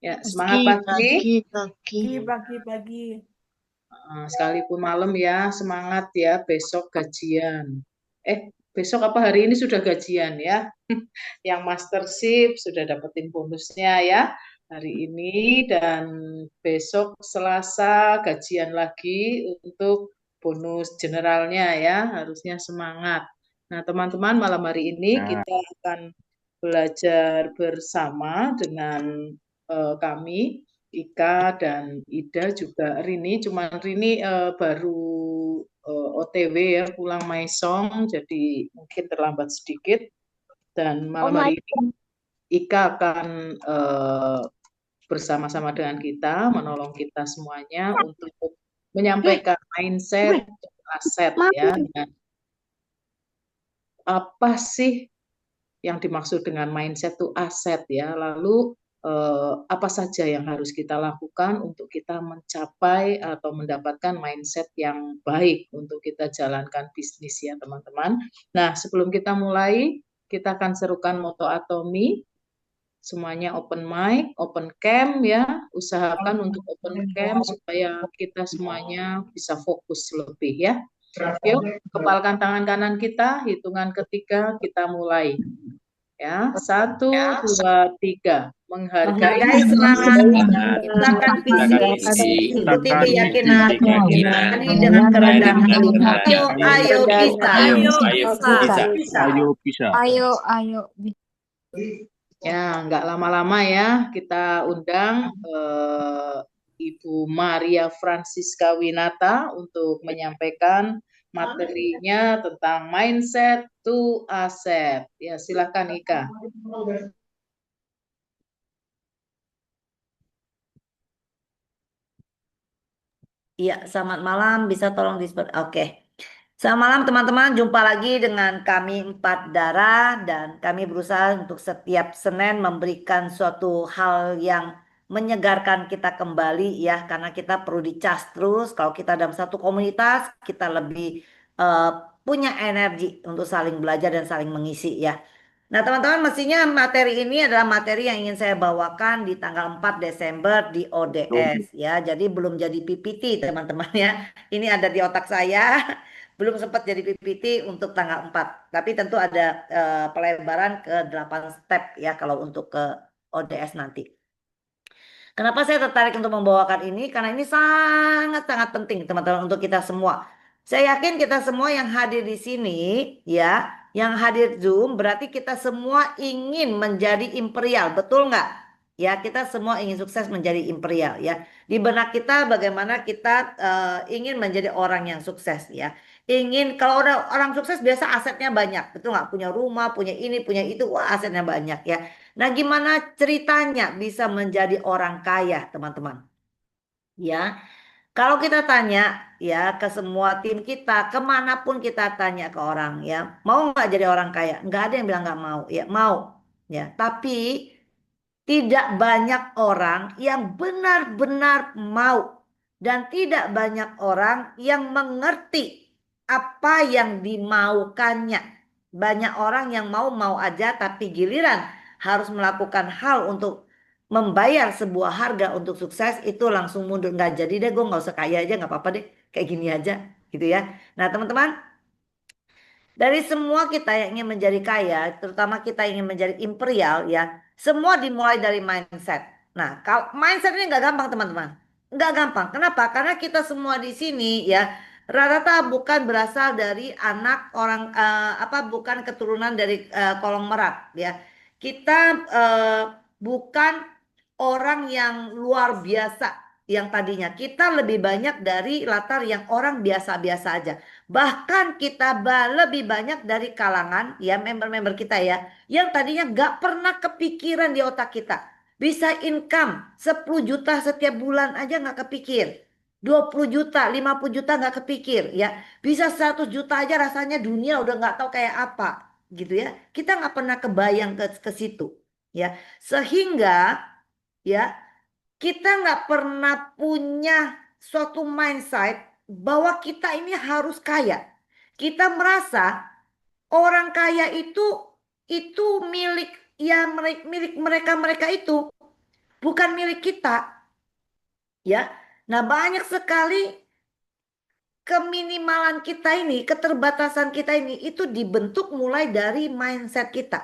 Ya, semangat pagi. Pagi. Sekalipun malam ya, semangat ya. Besok gajian. Besok apa hari ini sudah gajian ya. Yang mastership sudah dapetin bonusnya ya hari ini, dan besok Selasa gajian lagi untuk bonus generalnya ya. Harusnya semangat. Nah, teman-teman, malam hari ini Nah, kita akan belajar bersama dengan kami, Ika dan Ida, juga Rini. Cuman Rini baru OTW ya, pulang Maisong, jadi mungkin terlambat sedikit. Dan Oh malam my hari ini Ika akan bersama-sama dengan kita, menolong kita semuanya untuk menyampaikan mindset aset ya. Dan apa sih yang dimaksud dengan mindset itu aset ya. Lalu apa saja yang harus kita lakukan untuk kita mencapai atau mendapatkan mindset yang baik untuk kita jalankan bisnis ya teman-teman. Nah, sebelum kita mulai, kita akan serukan moto Atomi. Semuanya open mic, open cam ya. Usahakan untuk open cam supaya kita semuanya bisa fokus lebih ya. Yuk, kepalkan tangan kanan kita, hitungan ketiga kita mulai. Ya, 1, 2, 3. Menghargai Menghargai semangat, menciptakan visi, ikuti keyakinan, jalani dengan kerendahan hati. Ayo bisa. ayo bisa. Ayo. Ya, nggak lama-lama ya, kita undang Ibu Maria Francisca Winata untuk menyampaikan materinya tentang mindset to asset. Ya, silakan Ika. Iya, selamat malam. Bisa tolong Oke. Selamat malam teman-teman. Jumpa lagi dengan kami Empat Darah dan kami berusaha untuk setiap Senin memberikan suatu hal yang menyegarkan kita kembali ya, karena kita perlu dicas terus. Kalau kita dalam satu komunitas, kita lebih eh, punya energi untuk saling belajar dan saling mengisi ya. Nah, teman-teman, mestinya materi ini adalah materi yang ingin saya bawakan di tanggal 4 Desember di ODS ya. Jadi belum jadi PPT, teman-teman ya. Ini ada di otak saya. Belum sempat jadi PPT untuk tanggal 4. Tapi tentu ada pelebaran ke 8 step ya kalau untuk ke ODS nanti. Kenapa saya tertarik untuk membawakan ini? Karena ini sangat-sangat penting teman-teman untuk kita semua. Saya yakin kita semua yang hadir di sini ya, yang hadir Zoom berarti kita semua ingin menjadi imperial, betul nggak? Ya, kita semua ingin sukses menjadi imperial ya. Di benak kita bagaimana kita ingin menjadi orang yang sukses ya. Ingin kalau orang sukses biasa asetnya banyak, betul nggak? Punya rumah, punya ini, punya itu, wah asetnya banyak ya. Nah, gimana ceritanya bisa menjadi orang kaya, teman-teman? Ya, kalau kita tanya ya ke semua tim kita, kemanapun kita tanya ke orang ya, mau nggak jadi orang kaya? Nggak ada yang bilang nggak mau. Ya, mau. Ya, tapi tidak banyak orang yang benar-benar mau dan tidak banyak orang yang mengerti apa yang dimaukannya. Banyak orang yang mau-mau aja tapi giliran harus melakukan hal untuk membayar sebuah harga untuk sukses itu langsung mundur. Nggak jadi deh, gue nggak usah kaya aja, nggak apa-apa deh. Kayak gini aja gitu ya. Nah, teman-teman, dari semua kita yang ingin menjadi kaya, terutama kita ingin menjadi imperial ya, semua dimulai dari mindset. Nah, kalau mindset ini nggak gampang teman-teman, nggak gampang. Kenapa? Karena kita semua di sini ya rata-rata bukan berasal dari anak orang bukan keturunan dari kolong merak ya. Kita bukan orang yang luar biasa yang tadinya. Kita lebih banyak dari latar yang orang biasa-biasa aja. Bahkan kita lebih banyak dari kalangan ya member-member kita ya. Yang tadinya gak pernah kepikiran di otak kita. Bisa income 10 juta setiap bulan aja gak kepikir. 20 juta, 50 juta gak kepikir ya. Bisa 100 juta aja rasanya dunia udah gak tahu kayak apa gitu ya. Kita gak pernah kebayang ke situ ya. Sehingga ya kita nggak pernah punya suatu mindset bahwa kita ini harus kaya. Kita merasa orang kaya itu milik ya milik mereka mereka itu. bukan milik kita. Ya, nah banyak sekali keminimalan kita ini, keterbatasan kita ini itu dibentuk mulai dari mindset kita.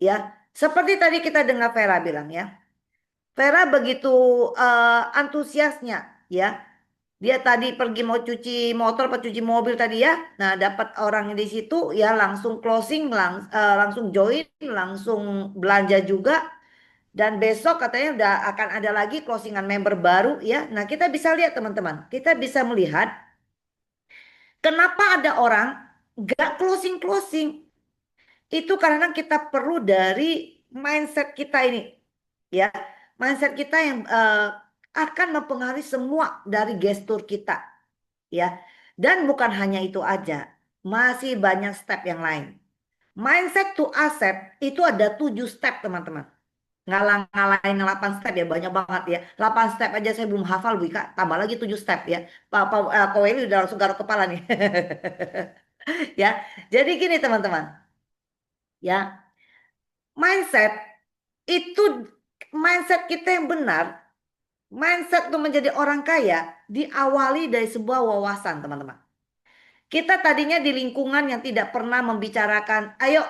Ya, seperti tadi kita dengar Vera bilang ya. Vera begitu antusiasnya ya. Dia tadi pergi mau cuci motor atau cuci mobil tadi ya. Nah, dapat orang di situ ya langsung closing, langsung join, langsung belanja juga. Dan besok katanya udah akan ada lagi closingan member baru ya. Nah, kita bisa lihat teman-teman. Kita bisa melihat kenapa ada orang gak closing-closing. Itu karena kita perlu dari mindset kita ini. Ya, mindset kita yang akan mempengaruhi semua dari gestur kita. Ya, dan bukan hanya itu aja. Masih banyak step yang lain. Mindset to asset itu ada 7 step teman-teman. Ngalah-ngalahin 8 step ya banyak banget ya. 8 step aja saya belum hafal Bu Ika. Tambah lagi 7 step ya. Pak Koeli udah langsung garuk kepala nih. Ya. Jadi gini teman-teman. Ya. Mindset itu mindset kita yang benar. Mindset untuk menjadi orang kaya diawali dari sebuah wawasan teman-teman. Kita tadinya di lingkungan yang tidak pernah membicarakan, ayo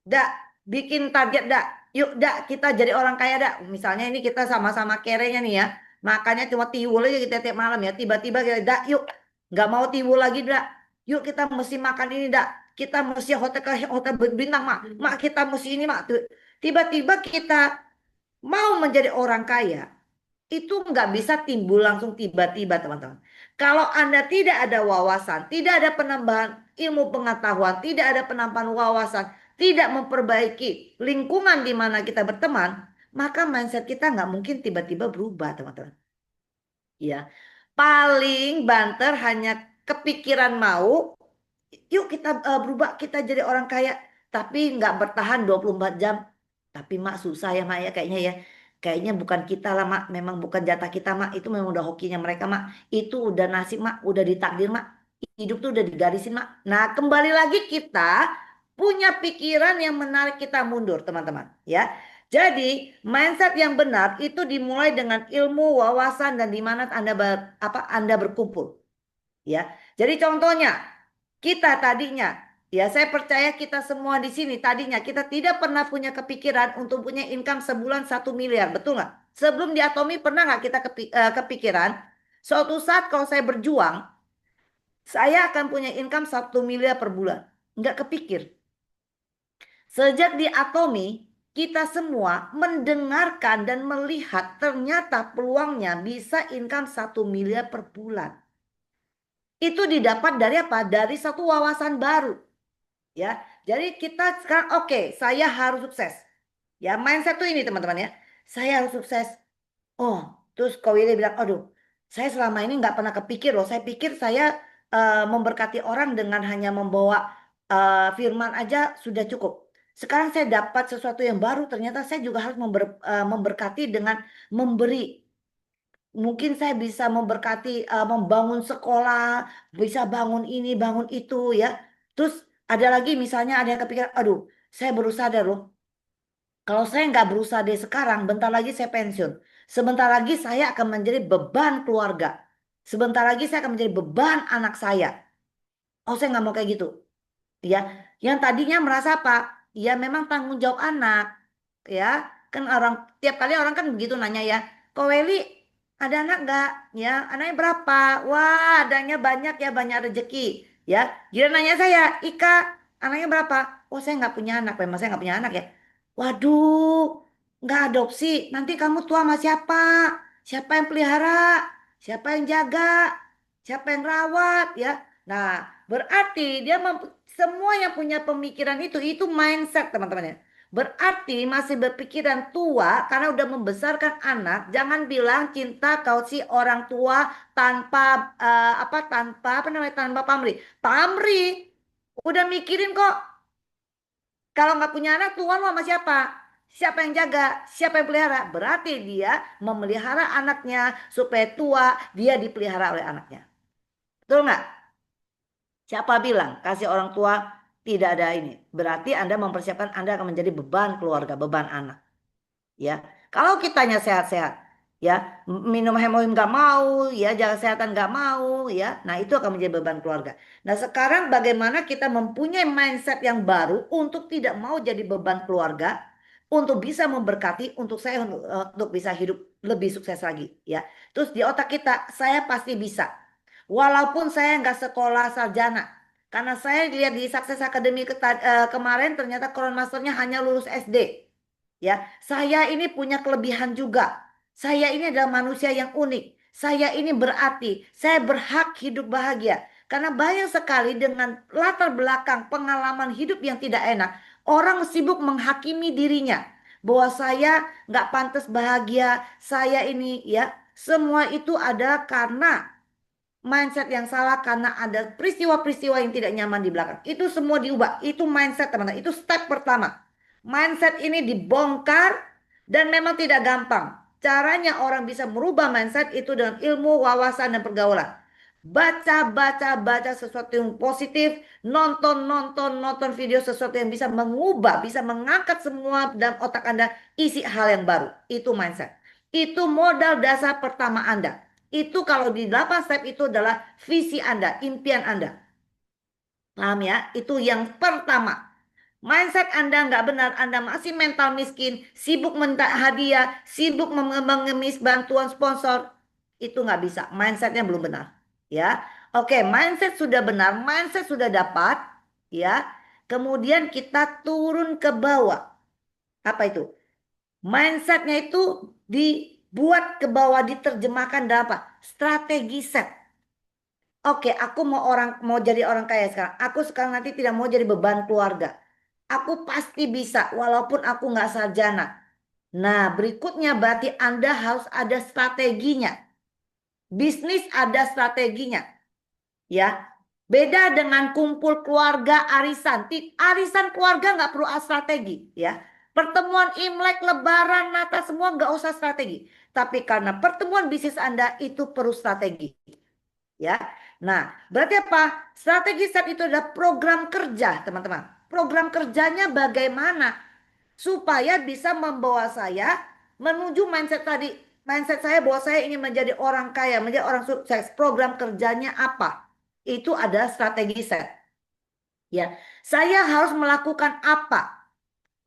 dak bikin target dak. Yuk dak kita jadi orang kaya dak. Misalnya ini kita sama-sama kerenya nih ya. Makanya cuma tiwul aja kita tiap malam ya. Tiba-tiba kita dak yuk nggak mau tiwul lagi dak. Yuk kita mesti makan ini dak. Kita mesti hotel berbintang mak. Mak kita mesti ini mak. Tiba-tiba kita mau menjadi orang kaya. Itu nggak bisa timbul langsung tiba-tiba teman-teman. Kalau Anda tidak ada wawasan, tidak ada penambahan ilmu pengetahuan, tidak ada penambahan wawasan, tidak memperbaiki lingkungan di mana kita berteman, maka mindset kita nggak mungkin tiba-tiba berubah teman-teman. Ya, paling banter hanya kepikiran mau, yuk kita berubah, kita jadi orang kaya, tapi nggak bertahan 24 jam. Tapi mak susah ya mak ya kayaknya ya. Kayaknya bukan kita lah mak, memang bukan jatah kita mak, itu memang udah hokinya mereka mak. Itu udah nasib mak, udah ditakdir mak. Hidup tuh udah digarisin mak. Nah kembali lagi kita punya pikiran yang menarik kita mundur teman-teman ya. Jadi mindset yang benar itu dimulai dengan ilmu, wawasan dan di mana Anda berkumpul ya. Jadi contohnya kita tadinya ya saya percaya kita semua di sini tadinya kita tidak pernah punya kepikiran untuk punya income sebulan 1 miliar, betul nggak? Sebelum di Atomi pernah nggak kita kepikiran suatu saat kalau saya berjuang saya akan punya income 1 miliar per bulan? Nggak kepikir. Sejak di Atomi kita semua mendengarkan dan melihat ternyata peluangnya bisa income 1 miliar per bulan. Itu didapat dari apa? Dari satu wawasan baru. Ya, jadi kita sekarang oke, saya harus sukses. Ya, mindset tuh ini teman-teman ya. Saya harus sukses. Oh, terus Ko Willy bilang, aduh, saya selama ini nggak pernah kepikir loh. Saya pikir saya memberkati orang dengan hanya membawa firman aja sudah cukup. Sekarang saya dapat sesuatu yang baru. Ternyata saya juga harus memberkati dengan memberi. Mungkin saya bisa memberkati, membangun sekolah, bisa bangun ini, bangun itu ya. Terus ada lagi misalnya ada yang kepikiran, aduh, saya baru sadar loh. Kalau saya nggak berusaha dari sekarang, bentar lagi saya pensiun. Sebentar lagi saya akan menjadi beban keluarga. Sebentar lagi saya akan menjadi beban anak saya. Oh, saya nggak mau kayak gitu. Ya, yang tadinya merasa apa? Ya memang tanggung jawab anak. Ya, kan orang tiap kali orang kan begitu nanya ya. Kok Weli ada anak nggak? Ya, anaknya berapa? Wah, adanya banyak ya, banyak rezeki. Ya, dia nanya saya, Ika, anaknya berapa? Oh, saya nggak punya anak. Memang saya nggak punya anak ya. Waduh, nggak adopsi. Nanti kamu tua sama siapa? Siapa yang pelihara? Siapa yang jaga? Siapa yang rawat? Ya, nah berarti semua yang punya pemikiran itu mindset teman-teman ya. Berarti masih berpikiran tua karena udah membesarkan anak. Jangan bilang cinta kau si orang tua tanpa tanpa namanya tanpa pamrih. Pamrih udah mikirin kok. Kalau nggak punya anak tua lu sama siapa? Siapa yang jaga? Siapa yang pelihara? Berarti dia memelihara anaknya supaya tua dia dipelihara oleh anaknya. Betul nggak? Siapa bilang kasih orang tua tidak ada ini? Berarti Anda mempersiapkan Anda akan menjadi beban keluarga, beban anak. Ya, Kalau kitanya sehat-sehat, ya minum hemoin nggak mau, ya jaga kesehatan nggak mau, ya. Nah itu akan menjadi beban keluarga. Nah sekarang bagaimana kita mempunyai mindset yang baru untuk tidak mau jadi beban keluarga, untuk bisa memberkati, untuk saya untuk bisa hidup lebih sukses lagi, ya. Terus di otak kita, saya pasti bisa. Walaupun saya nggak sekolah sarjana, karena saya lihat di Success Academy kemarin ternyata Crown Masternya hanya lulus SD. Ya, saya ini punya kelebihan juga. Saya ini adalah manusia yang unik. Saya ini berarti, saya berhak hidup bahagia. Karena banyak sekali dengan latar belakang pengalaman hidup yang tidak enak, orang sibuk menghakimi dirinya bahwa saya nggak pantas bahagia, saya ini ya, semua itu ada karena mindset yang salah karena ada peristiwa-peristiwa yang tidak nyaman di belakang. Itu semua diubah. Itu mindset teman-teman. Itu step pertama. Mindset ini dibongkar dan memang tidak gampang. Caranya orang bisa merubah mindset itu dengan ilmu, wawasan, dan pergaulan. Baca, baca, baca sesuatu yang positif. Nonton, nonton, nonton video sesuatu yang bisa mengubah, bisa mengangkat semua dalam otak Anda, isi hal yang baru. Itu mindset. Itu modal dasar pertama Anda. Itu kalau di 8 step itu adalah visi Anda, impian Anda. Paham ya? Itu yang pertama. Mindset Anda nggak benar, Anda masih mental miskin, sibuk minta hadiah, sibuk mengemis bantuan sponsor, itu nggak bisa. Mindsetnya belum benar. Ya, oke, mindset sudah benar, mindset sudah dapat, ya. Kemudian kita turun ke bawah. Apa itu? Mindsetnya itu dibuat ke bawah, diterjemahkan dalam apa? Strategi set. Oke, aku mau jadi orang kaya sekarang. Aku sekarang nanti tidak mau jadi beban keluarga. Aku pasti bisa, walaupun aku nggak sarjana. Nah, berikutnya berarti Anda harus ada strateginya. Bisnis ada strateginya, ya. Beda dengan kumpul keluarga arisan. Arisan keluarga nggak perlu strategi, ya. Pertemuan Imlek, Lebaran, Natal semua nggak usah strategi. Tapi karena pertemuan bisnis Anda itu perlu strategi, ya. Nah, berarti apa? Strategi saat itu adalah program kerja, teman-teman. Program kerjanya bagaimana supaya bisa membawa saya menuju mindset tadi. Mindset saya bahwa saya ingin menjadi orang kaya, menjadi orang sukses. Program kerjanya apa? Itu ada strategi set. Ya, saya harus melakukan apa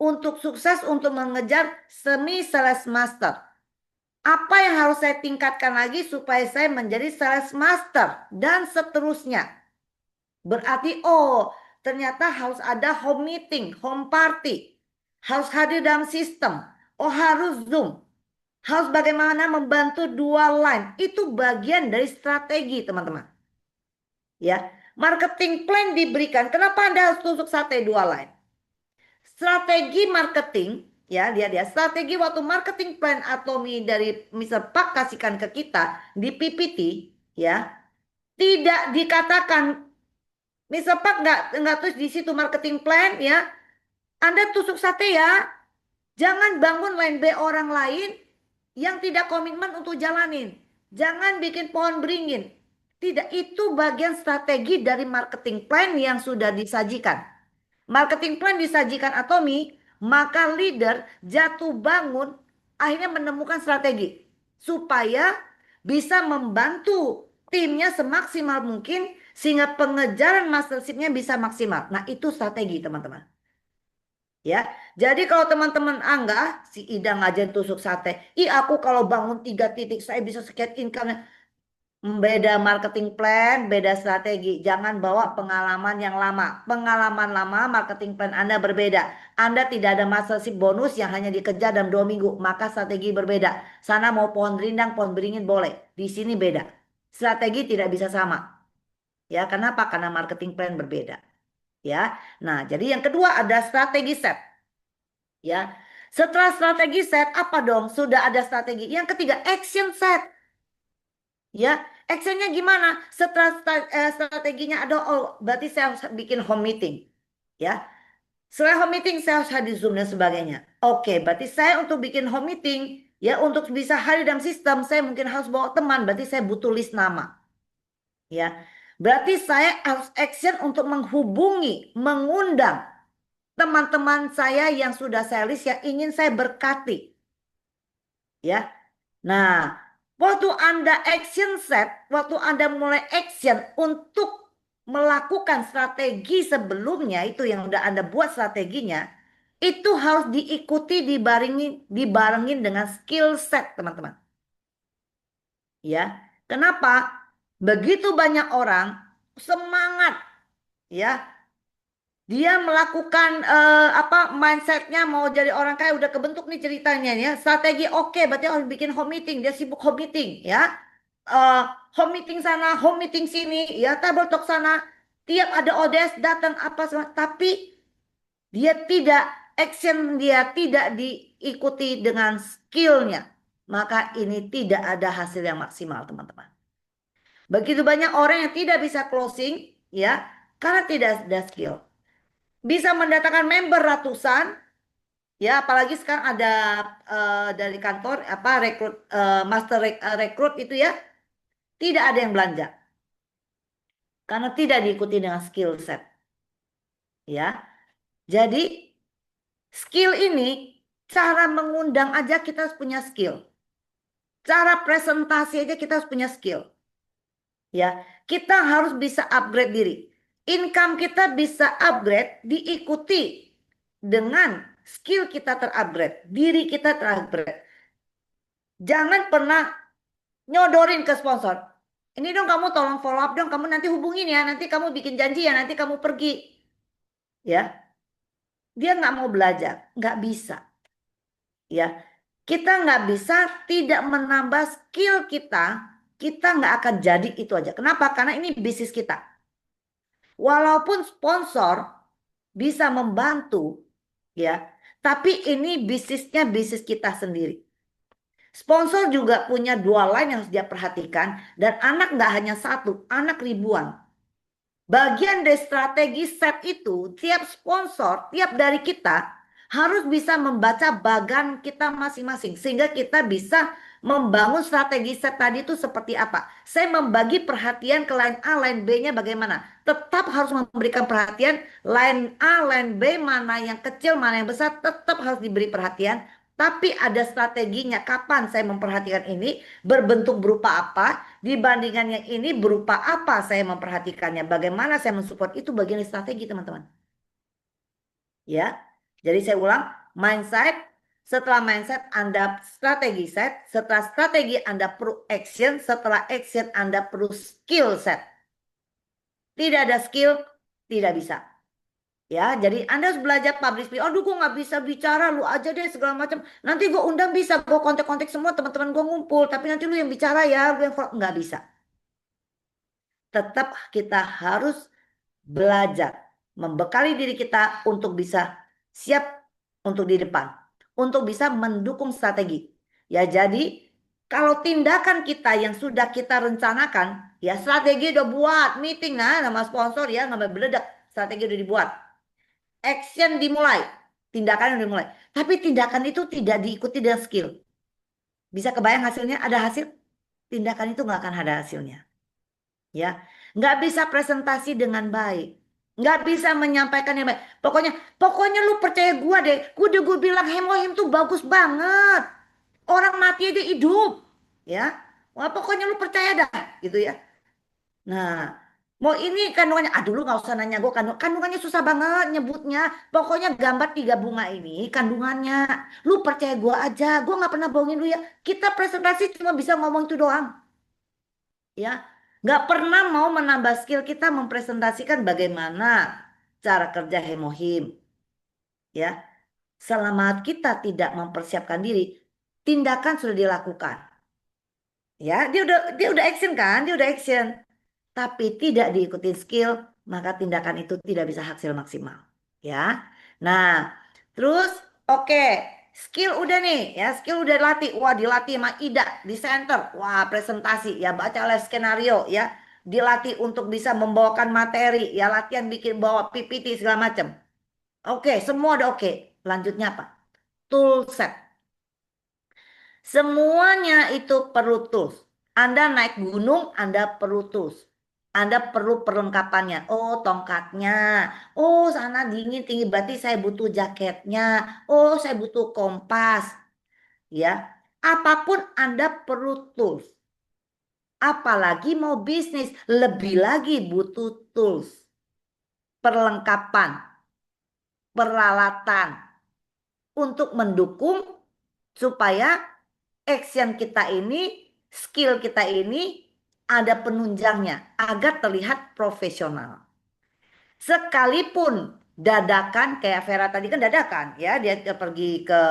untuk sukses untuk mengejar semi sales master? Apa yang harus saya tingkatkan lagi supaya saya menjadi sales master dan seterusnya? Berarti ternyata harus ada home meeting, home party. Harus hadir dalam sistem. Oh, harus Zoom. Harus bagaimana membantu dual line. Itu bagian dari strategi, teman-teman. Ya, marketing plan diberikan. Kenapa Anda harus tusuk sate dual line? Strategi marketing, ya, lihat ya, strategi waktu marketing plan Atomi dari Mr. Pak kasihkan ke kita di PPT, ya, tidak dikatakan Mr. Pak nggak tulis di situ marketing plan, ya. Anda tusuk sate ya. Jangan bangun line B orang lain yang tidak komitmen untuk jalanin. Jangan bikin pohon beringin. Tidak, itu bagian strategi dari marketing plan yang sudah disajikan. Marketing plan disajikan Atomi, maka leader jatuh bangun akhirnya menemukan strategi supaya bisa membantu timnya semaksimal mungkin sehingga pengejaran mastership-nya bisa maksimal. Nah, itu strategi, teman-teman. Ya, jadi kalau teman-teman anggap si Ida ngajarin tusuk sate, aku kalau bangun 3 titik saya bisa sekian income. Beda marketing plan, beda strategi. Jangan bawa pengalaman yang lama. Pengalaman lama, marketing plan Anda berbeda. Anda tidak ada mastership bonus yang hanya dikejar dalam 2 minggu. Maka strategi berbeda. Sana mau pohon rindang, pohon beringin boleh. Di sini beda. Strategi tidak bisa sama. Ya, kenapa? Karena marketing plan berbeda. Ya. Nah, jadi yang kedua ada strategi set. Ya. Setelah strategi set, apa dong? Sudah ada strategi. Yang ketiga, action set. Ya, actionnya gimana? Setelah strateginya ada, berarti saya harus bikin home meeting. Ya, setelah home meeting saya harus hadir Zoom dan sebagainya. Oke, berarti saya untuk bikin home meeting, ya untuk bisa hadir dalam sistem, saya mungkin harus bawa teman, berarti saya butuh list nama. Ya, berarti saya harus action untuk menghubungi, mengundang teman-teman saya yang sudah saya list yang ingin saya berkati. Ya. Nah, waktu Anda action set, waktu Anda mulai action untuk melakukan strategi sebelumnya itu yang udah Anda buat strateginya, itu harus diikuti dibarengin dengan skill set, teman-teman. Ya. Kenapa? Begitu banyak orang semangat ya, dia melakukan mindsetnya mau jadi orang kaya, udah kebentuk nih ceritanya ya, strategi oke, berarti harus bikin home meeting, dia sibuk home meeting ya. Eh, Home meeting sana, home meeting sini ya, table talk sana, tiap ada ODS datang apa semua, tapi dia tidak action, dia tidak diikuti dengan skillnya, maka ini tidak ada hasil yang maksimal, teman-teman. Begitu banyak orang yang tidak bisa closing ya, karena tidak ada skill. Bisa mendatangkan member ratusan ya, apalagi sekarang ada dari kantor master rekrut itu ya, tidak ada yang belanja karena tidak diikuti dengan skill set ya. Jadi skill ini, cara mengundang aja kita harus punya skill, cara presentasi aja kita harus punya skill ya. Kita harus bisa upgrade diri, income kita bisa upgrade diikuti dengan skill kita terupgrade, diri kita terupgrade. Jangan pernah nyodorin ke sponsor. Ini dong kamu tolong follow up dong, kamu nanti hubungin ya, nanti kamu bikin janji ya, nanti kamu pergi. Ya, dia nggak mau belajar, nggak bisa. Ya, kita nggak bisa tidak menambah skill kita nggak akan jadi itu aja. Kenapa? Karena ini bisnis kita. Walaupun sponsor bisa membantu, ya, tapi ini bisnisnya bisnis kita sendiri. Sponsor juga punya dua line yang harus dia perhatikan, dan anak nggak hanya satu, anak ribuan. Bagian dari strategi set itu, tiap sponsor, tiap dari kita harus bisa membaca bagan kita masing-masing, sehingga kita bisa membangun strategi set tadi itu seperti apa. Saya membagi perhatian ke line A, line B-nya bagaimana. Tetap harus memberikan perhatian line A, line B, mana yang kecil, mana yang besar, tetap harus diberi perhatian. Tapi ada strateginya, kapan saya memperhatikan ini, berbentuk berupa apa, dibandingkan yang ini berupa apa saya memperhatikannya, bagaimana saya mensupport, itu bagian strategi, teman-teman. Ya, jadi saya ulang, mindset, setelah mindset Anda strategi set, setelah strategi Anda perlu action, setelah action Anda perlu skill set. Tidak ada skill, tidak bisa. Ya, jadi Anda harus belajar public speaking. Aduh, gue nggak bisa bicara, lu aja deh segala macam. Nanti gue undang bisa, gue kontak-kontak semua teman-teman gue ngumpul. Tapi nanti lu yang bicara ya, lu yang nggak bisa. Tetap kita harus belajar, membekali diri kita untuk bisa siap untuk di depan, untuk bisa mendukung strategi. Ya, jadi kalau tindakan kita yang sudah kita rencanakan, ya strategi udah buat, meeting nah sama sponsor ya, nggak beledak, strategi udah dibuat. Action dimulai, tindakan dimulai. Tapi tindakan itu tidak diikuti dengan skill. Bisa kebayang hasilnya? Ada hasil? Tindakan itu nggak akan ada hasilnya. Ya, nggak bisa presentasi dengan baik, nggak bisa menyampaikan yang baik. Pokoknya lu percaya gua deh. Gue bilang hemohim tuh bagus banget. Orang mati aja hidup, ya. Wah, pokoknya lu percaya dah, gitu ya. Nah, mau ini kandungannya, aduh lu nggak usah nanya gue kandungannya susah banget nyebutnya. Pokoknya gambar 3 bunga ini kandungannya. Lu percaya gue aja, gue nggak pernah bohongin lu ya. Kita presentasi cuma bisa ngomong itu doang. Ya, nggak pernah mau menambah skill kita mempresentasikan bagaimana cara kerja hemohim. Ya, selama kita tidak mempersiapkan diri, tindakan sudah dilakukan. Ya, dia udah action kan, dia udah action. Tapi tidak diikuti skill, maka tindakan itu tidak bisa hasil maksimal. Ya. Nah, terus oke, skill udah nih, ya skill udah dilatih. Wah, dilatih sama Ida di center. Wah, presentasi, ya baca les skenario, ya dilatih untuk bisa membawakan materi, ya latihan bikin bawa PPT segala macam. Oke, semua udah oke. Lanjutnya apa? Tool set. Semuanya itu perlu tools. Anda naik gunung, Anda perlu tools. Anda perlu perlengkapannya. Oh, tongkatnya. Oh, sana dingin tinggi, berarti saya butuh jaketnya. Oh, saya butuh kompas. Ya. Apapun Anda perlu tools. Apalagi mau bisnis, lebih lagi butuh tools, perlengkapan, peralatan untuk mendukung supaya action kita ini, skill kita ini ada penunjangnya agar terlihat profesional. Sekalipun dadakan kayak Vera tadi kan dadakan ya, dia pergi ke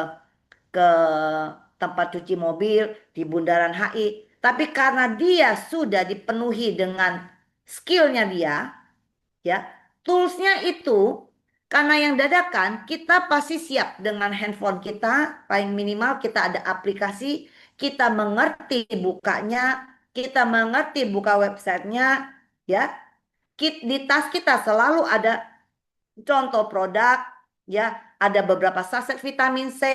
tempat cuci mobil di Bundaran HI. Tapi karena dia sudah dipenuhi dengan skillnya dia, ya, toolsnya itu karena yang dadakan kita pasti siap dengan handphone kita, paling minimal kita ada aplikasi, kita mengerti bukanya, kita mengerti buka websitenya, ya. Di tas kita selalu ada contoh produk, ya, ada beberapa saset vitamin C,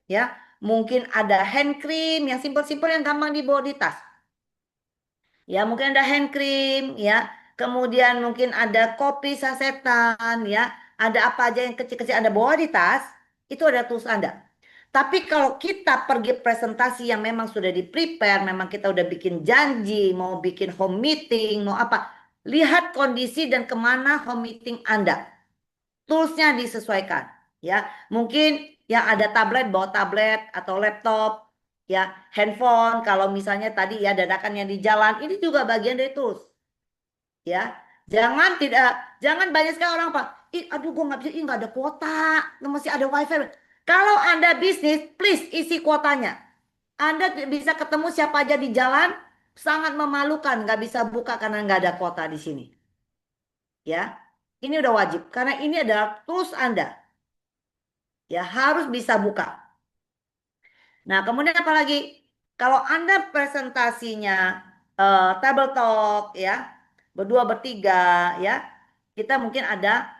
ya, mungkin ada hand cream yang simpel-simpel yang gampang dibawa di tas. Ya, mungkin ada hand cream, ya. Kemudian mungkin ada kopi sasetan, ya. Ada apa aja yang kecil-kecil Anda bawa di tas, itu ada tools Anda. Tapi kalau kita pergi presentasi yang memang sudah di-prepare, memang kita udah bikin janji, mau bikin home meeting, mau apa, lihat kondisi dan kemana home meeting Anda. Toolsnya disesuaikan, ya. Mungkin yang ada tablet bawa tablet atau laptop, ya, handphone. Kalau misalnya tadi ya dadakan yang di jalan, ini juga bagian dari tools, ya. Jangan banyak sekali orang pak. Ih, aduh gue nggak bisa, ih nggak ada kuota, masih ada wifi. Kalau Anda bisnis, please isi kuotanya. Anda bisa ketemu siapa aja di jalan, sangat memalukan nggak bisa buka karena nggak ada kuota di sini, ya. Ini udah wajib karena ini adalah tools Anda. Ya harus bisa buka. Nah, kemudian apalagi kalau Anda presentasinya table talk ya, berdua bertiga ya, kita mungkin ada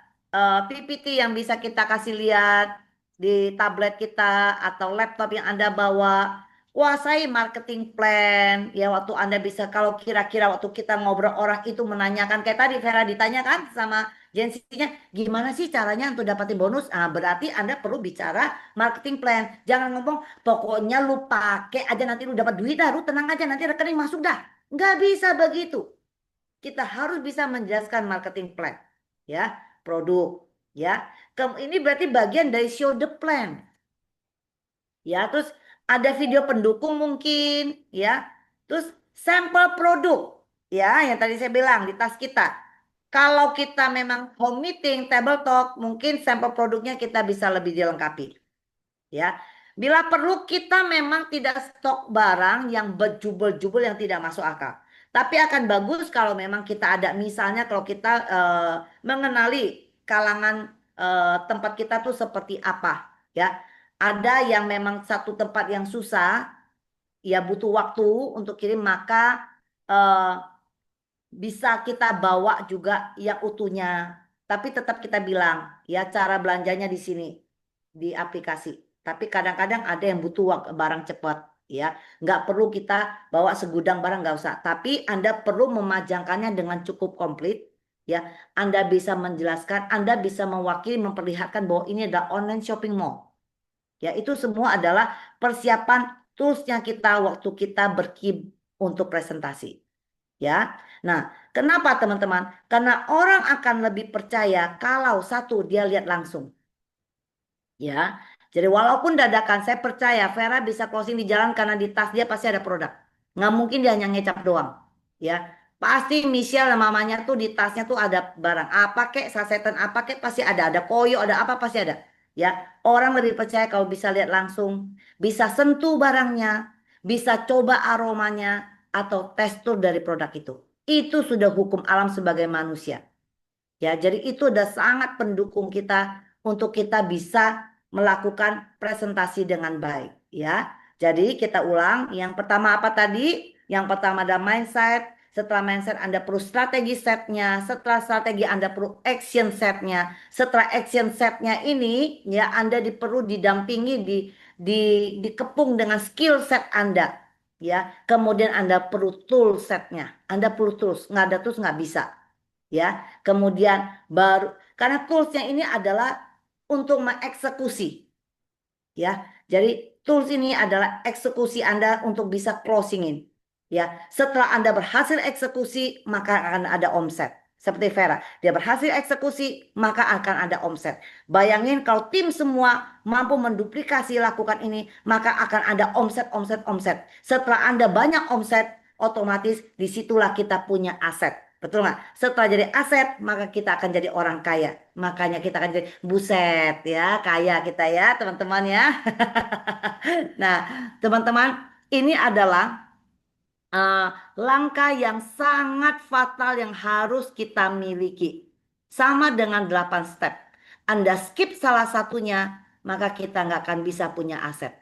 PPT yang bisa kita kasih lihat di tablet kita atau laptop yang Anda bawa. Kuasai marketing plan ya, waktu Anda bisa, kalau kira-kira waktu kita ngobrol orang itu menanyakan kayak tadi Vera ditanyakan sama Jensinya, gimana sih caranya untuk dapatin bonus? Ah, berarti Anda perlu bicara marketing plan. Jangan ngomong pokoknya lu pakai aja nanti lu dapat duit dah, lu tenang aja nanti rekening masuk dah. Nggak bisa begitu. Kita harus bisa menjelaskan marketing plan, ya, produk, ya. Ini berarti bagian dari show the plan. Ya, terus ada video pendukung mungkin, ya. Terus sampel produk, ya, yang tadi saya bilang di tas kita. Kalau kita memang home meeting, table talk, mungkin sampel produknya kita bisa lebih dilengkapi. Ya, bila perlu kita memang tidak stok barang yang berjubel-jubel yang tidak masuk akal. Tapi akan bagus kalau memang kita ada, misalnya kalau kita mengenali kalangan tempat kita tuh seperti apa, ya. Ada yang memang satu tempat yang susah, ya butuh waktu untuk kirim, maka eh, bisa kita bawa juga yang utuhnya. Tapi tetap kita bilang, ya cara belanjanya di sini, di aplikasi. Tapi kadang-kadang ada yang butuh barang cepat, ya. Nggak perlu kita bawa segudang barang, nggak usah. Tapi Anda perlu memajangkannya dengan cukup komplit, ya. Anda bisa menjelaskan, Anda bisa mewakili, memperlihatkan bahwa ini adalah online shopping mall. Ya, itu semua adalah persiapan toolsnya kita waktu kita untuk presentasi. Ya, nah, kenapa teman-teman? Karena orang akan lebih percaya kalau satu dia lihat langsung. Ya, jadi walaupun dadakan, saya percaya Vera bisa closing di jalan karena di tas dia pasti ada produk. Nggak mungkin dia hanya ngecap doang. Ya, pasti Michelle dan mamanya tuh di tasnya tuh ada barang apa kek, sasetan apa kek pasti ada koyo, ada apa pasti ada. Ya, orang lebih percaya kalau bisa lihat langsung, bisa sentuh barangnya, bisa coba aromanya atau tekstur dari produk itu. Itu sudah hukum alam sebagai manusia. Ya, jadi itu udah sangat pendukung kita untuk kita bisa melakukan presentasi dengan baik, ya. Jadi kita ulang, yang pertama apa tadi? Yang pertama ada mindset, setelah mindset Anda perlu strategi setnya, setelah strategi Anda perlu action setnya, setelah action setnya ini ya Anda perlu didampingi, dikepung dengan skill set Anda, ya. Kemudian Anda perlu tool setnya, Anda perlu tools, nggak ada tools nggak bisa. Ya, kemudian baru karena toolsnya ini adalah untuk mengeksekusi, ya. Jadi Tools ini adalah eksekusi Anda untuk bisa closingin. Ya, setelah Anda berhasil eksekusi, maka akan ada omset. Seperti Vera, dia berhasil eksekusi, maka akan ada omset. Bayangin kalau tim semua mampu menduplikasi lakukan ini, maka akan ada omset, omset, omset. Setelah Anda banyak omset, otomatis disitulah kita punya aset. Betul nggak? Setelah jadi aset, maka kita akan jadi orang kaya. Makanya kita akan jadi buset ya, kaya kita ya teman-teman ya. Nah, teman-teman, ini adalah eh, langkah yang sangat fatal yang harus kita miliki. Sama dengan 8 step. Anda skip salah satunya, maka kita nggak akan bisa punya aset.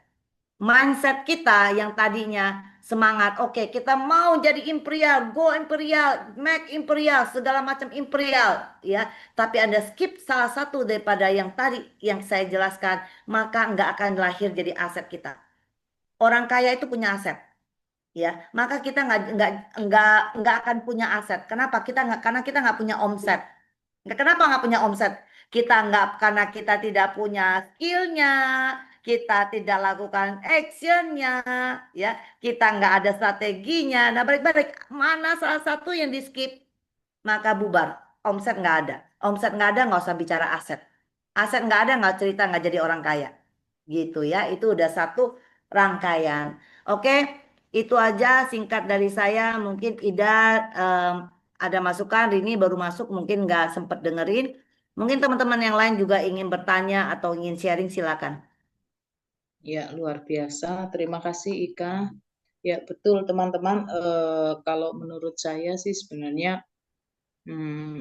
Mindset kita yang tadinya semangat, oke, kita mau jadi imperial, go imperial, make imperial, segala macam imperial, ya. Tapi Anda skip salah satu daripada yang tadi yang saya jelaskan, maka nggak akan lahir jadi aset kita. Orang kaya itu punya aset, ya. Maka kita nggak akan punya aset. Kenapa? Karena kita nggak punya omset. Kenapa nggak punya omset? Kita nggak karena kita tidak punya skillnya, kita tidak lakukan actionnya, ya. Kita nggak ada strateginya. Nah, balik-balik mana salah satu yang di skip, maka bubar. Omset nggak ada. Omset nggak ada, nggak usah bicara aset. Aset nggak ada, nggak cerita nggak jadi orang kaya. Gitu ya. Itu udah satu rangkaian. Oke, itu aja singkat dari saya. Mungkin Ida em, ada masukan. Rini baru masuk, mungkin nggak sempat dengerin. Mungkin teman-teman yang lain juga ingin bertanya atau ingin sharing, silakan. Ya, luar biasa. Terima kasih Ika. Ya, betul teman-teman. Kalau menurut saya sih sebenarnya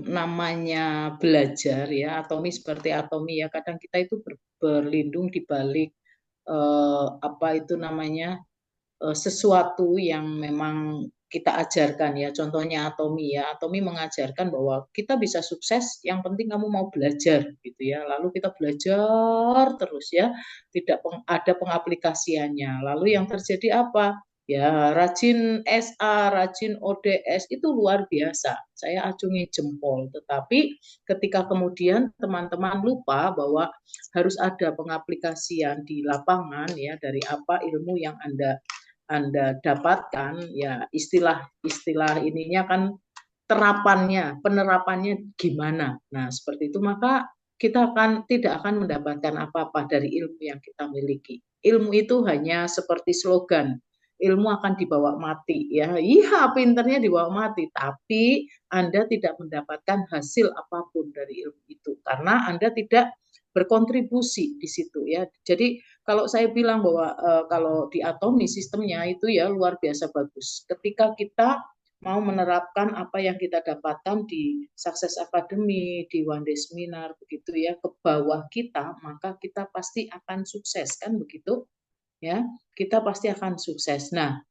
namanya belajar ya, Atomi seperti Atomi ya. Kadang kita itu berlindung di balik apa itu namanya sesuatu yang memang kita ajarkan ya. Contohnya Atomi ya. Atomi mengajarkan bahwa kita bisa sukses, yang penting kamu mau belajar gitu ya. Lalu kita belajar terus ya, tidak ada pengaplikasiannya. Lalu yang terjadi apa? Ya, rajin SA, rajin ODS itu luar biasa. Saya acungi jempol. Tetapi ketika kemudian teman-teman lupa bahwa harus ada pengaplikasian di lapangan ya, dari apa ilmu yang Anda dapatkan, ya istilah ininya kan penerapannya gimana. Nah, seperti itu maka kita tidak akan mendapatkan apa-apa dari ilmu yang kita miliki. Ilmu itu hanya seperti slogan, ilmu akan dibawa mati ya. Iya, pinternya dibawa mati, tapi Anda tidak mendapatkan hasil apapun dari ilmu itu karena Anda tidak berkontribusi di situ ya. Jadi kalau saya bilang bahwa kalau di Atomi sistemnya itu ya luar biasa bagus. Ketika kita mau menerapkan apa yang kita dapatkan di Success Academy, di One Day Seminar, begitu ya, ke bawah kita, maka kita pasti akan sukses, kan begitu? Ya, kita pasti akan sukses. Nah,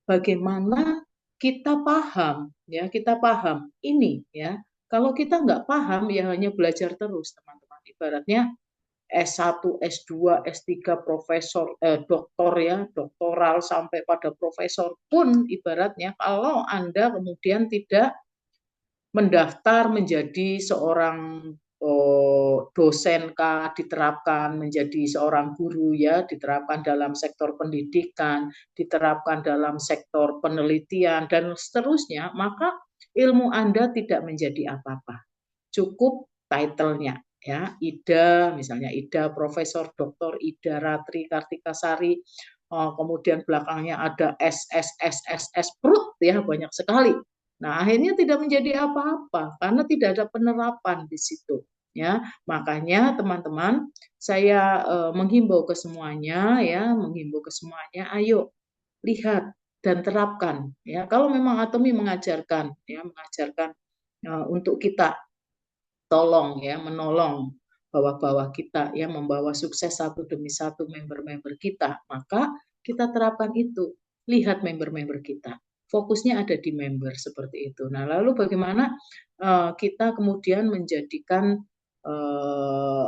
bagaimana kita paham, ya, kita paham ini, ya. Kalau kita nggak paham, ya hanya belajar terus, teman-teman. Ibaratnya S1, S2, S3, profesor, doktor ya, doktoral sampai pada profesor pun ibaratnya kalau Anda kemudian tidak mendaftar menjadi seorang dosen kah, diterapkan menjadi seorang guru ya, diterapkan dalam sektor pendidikan, diterapkan dalam sektor penelitian dan seterusnya, maka ilmu Anda tidak menjadi apa-apa. Cukup title-nya ya, Ida misalnya, Ida Profesor Dr. Ida Ratri Kartikasari, kemudian belakangnya ada SSSSS perut ya, banyak sekali. Nah, akhirnya tidak menjadi apa-apa karena tidak ada penerapan di situ ya. Makanya teman-teman, saya menghimbau ke semuanya ya, ayo lihat dan terapkan ya. Kalau memang Atomi mengajarkan untuk kita tolong ya, menolong bawah-bawah kita ya, membawa sukses satu demi satu member-member kita, maka kita terapkan itu. Lihat member-member kita, fokusnya ada di member seperti itu. Nah, lalu bagaimana kita kemudian menjadikan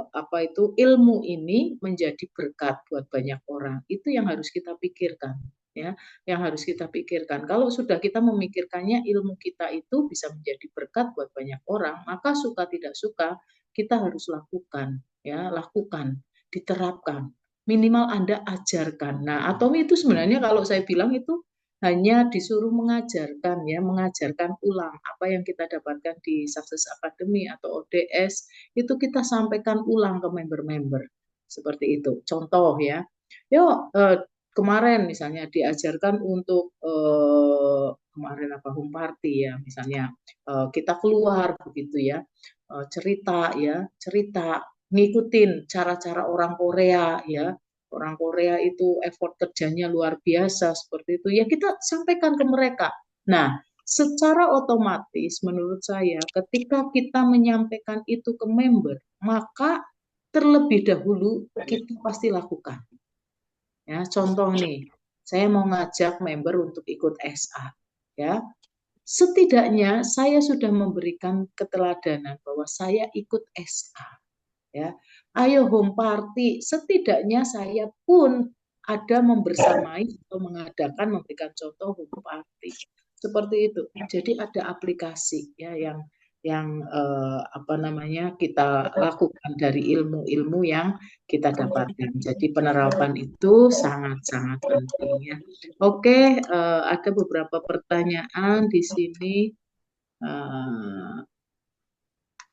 apa itu ilmu ini menjadi berkat buat banyak orang? Itu yang harus kita pikirkan, ya, yang harus kita pikirkan. Kalau sudah kita memikirkannya, ilmu kita itu bisa menjadi berkat buat banyak orang, maka suka tidak suka kita harus lakukan, ya, lakukan, diterapkan. minimal Anda ajarkan. Nah, Atomi itu sebenarnya kalau saya bilang itu hanya disuruh mengajarkan ya, mengajarkan ulang apa yang kita dapatkan di Success Academy atau ODS, itu kita sampaikan ulang ke member-member. Seperti itu. Contoh ya. Yuk, kemarin misalnya diajarkan untuk kemarin apa home party ya, misalnya kita keluar begitu ya, cerita ya, cerita ngikutin cara-cara orang Korea ya. Orang Korea itu effort kerjanya luar biasa seperti itu. Ya kita sampaikan ke mereka. Nah, secara otomatis menurut saya ketika kita menyampaikan itu ke member, maka terlebih dahulu kita pasti lakukan. Ya, contoh nih, saya mau ngajak member untuk ikut SA. Ya, setidaknya saya sudah memberikan keteladanan bahwa saya ikut SA. Ya, ayo home party. Setidaknya saya pun ada membersamai atau mengadakan memberikan contoh home party seperti itu. Jadi ada aplikasi ya yang apa namanya kita lakukan dari ilmu-ilmu yang kita dapatkan. Jadi penerapan itu sangat-sangat penting ya. Oke, ada beberapa pertanyaan di sini.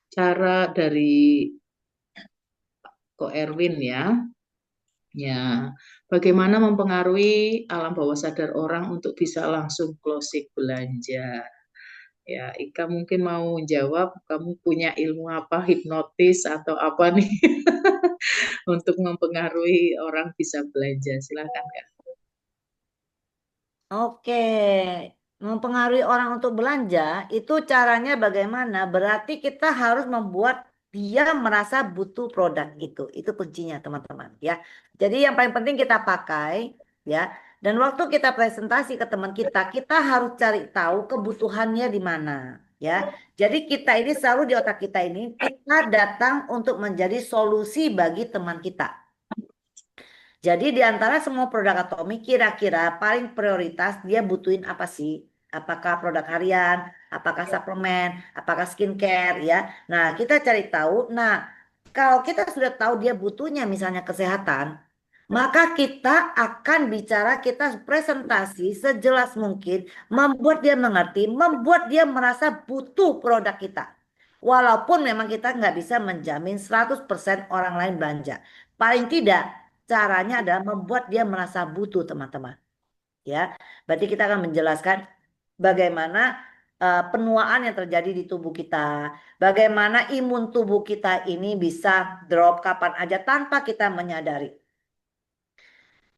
Cara dari Ko Erwin ya. Ya, bagaimana mempengaruhi alam bawah sadar orang untuk bisa langsung closing belanja? Ya, Ika mungkin mau jawab, kamu punya ilmu apa, hipnotis atau apa nih untuk mempengaruhi orang bisa belanja? Silakan Kak. Oke, mempengaruhi orang untuk belanja itu caranya bagaimana? Berarti kita harus membuat dia merasa butuh produk itu. Itu kuncinya teman-teman ya. Jadi yang paling penting kita pakai ya. Dan waktu kita presentasi ke teman kita harus cari tahu kebutuhannya di mana ya. Jadi kita ini selalu di otak kita ini kita datang untuk menjadi solusi bagi teman kita. Jadi di antara semua produk Atomi kira-kira paling prioritas dia butuhin apa sih? Apakah produk harian, apakah suplemen, apakah skincare ya. Nah, kita cari tahu. Nah, kalau kita sudah tahu dia butuhnya misalnya kesehatan, maka kita akan bicara, kita presentasi sejelas mungkin, membuat dia mengerti, membuat dia merasa butuh produk kita. Walaupun memang kita nggak bisa menjamin 100% orang lain belanja. Paling tidak caranya adalah membuat dia merasa butuh teman-teman. Ya, berarti kita akan menjelaskan bagaimana penuaan yang terjadi di tubuh kita, bagaimana imun tubuh kita ini bisa drop kapan aja tanpa kita menyadari.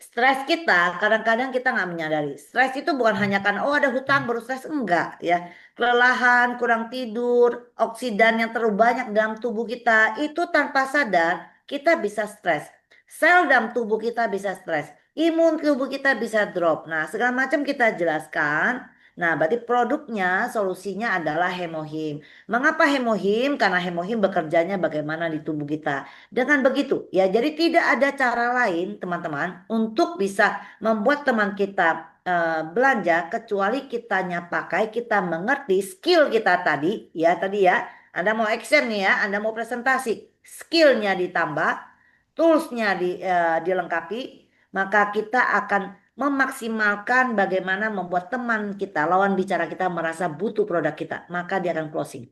Stres kita kadang-kadang kita nggak menyadari. Stres itu bukan hanya karena oh ada hutang baru stres, enggak ya. Kelelahan, kurang tidur, oksidan yang terlalu banyak dalam tubuh kita itu tanpa sadar kita bisa stres. Sel dalam tubuh kita bisa stres. Imun tubuh kita bisa drop. Nah, segala macam kita jelaskan. Nah, berarti produknya, solusinya adalah hemohim. Mengapa hemohim? Karena hemohim bekerjanya bagaimana di tubuh kita. Dengan begitu, ya, jadi tidak ada cara lain, teman-teman, untuk bisa membuat teman kita belanja kecuali kitanya pakai, kita mengerti skill kita tadi, ya. Anda mau action nih ya, Anda mau presentasi, skillnya ditambah, toolsnya dilengkapi, maka kita akan memaksimalkan bagaimana membuat teman kita, lawan bicara kita merasa butuh produk kita, maka dia akan closing.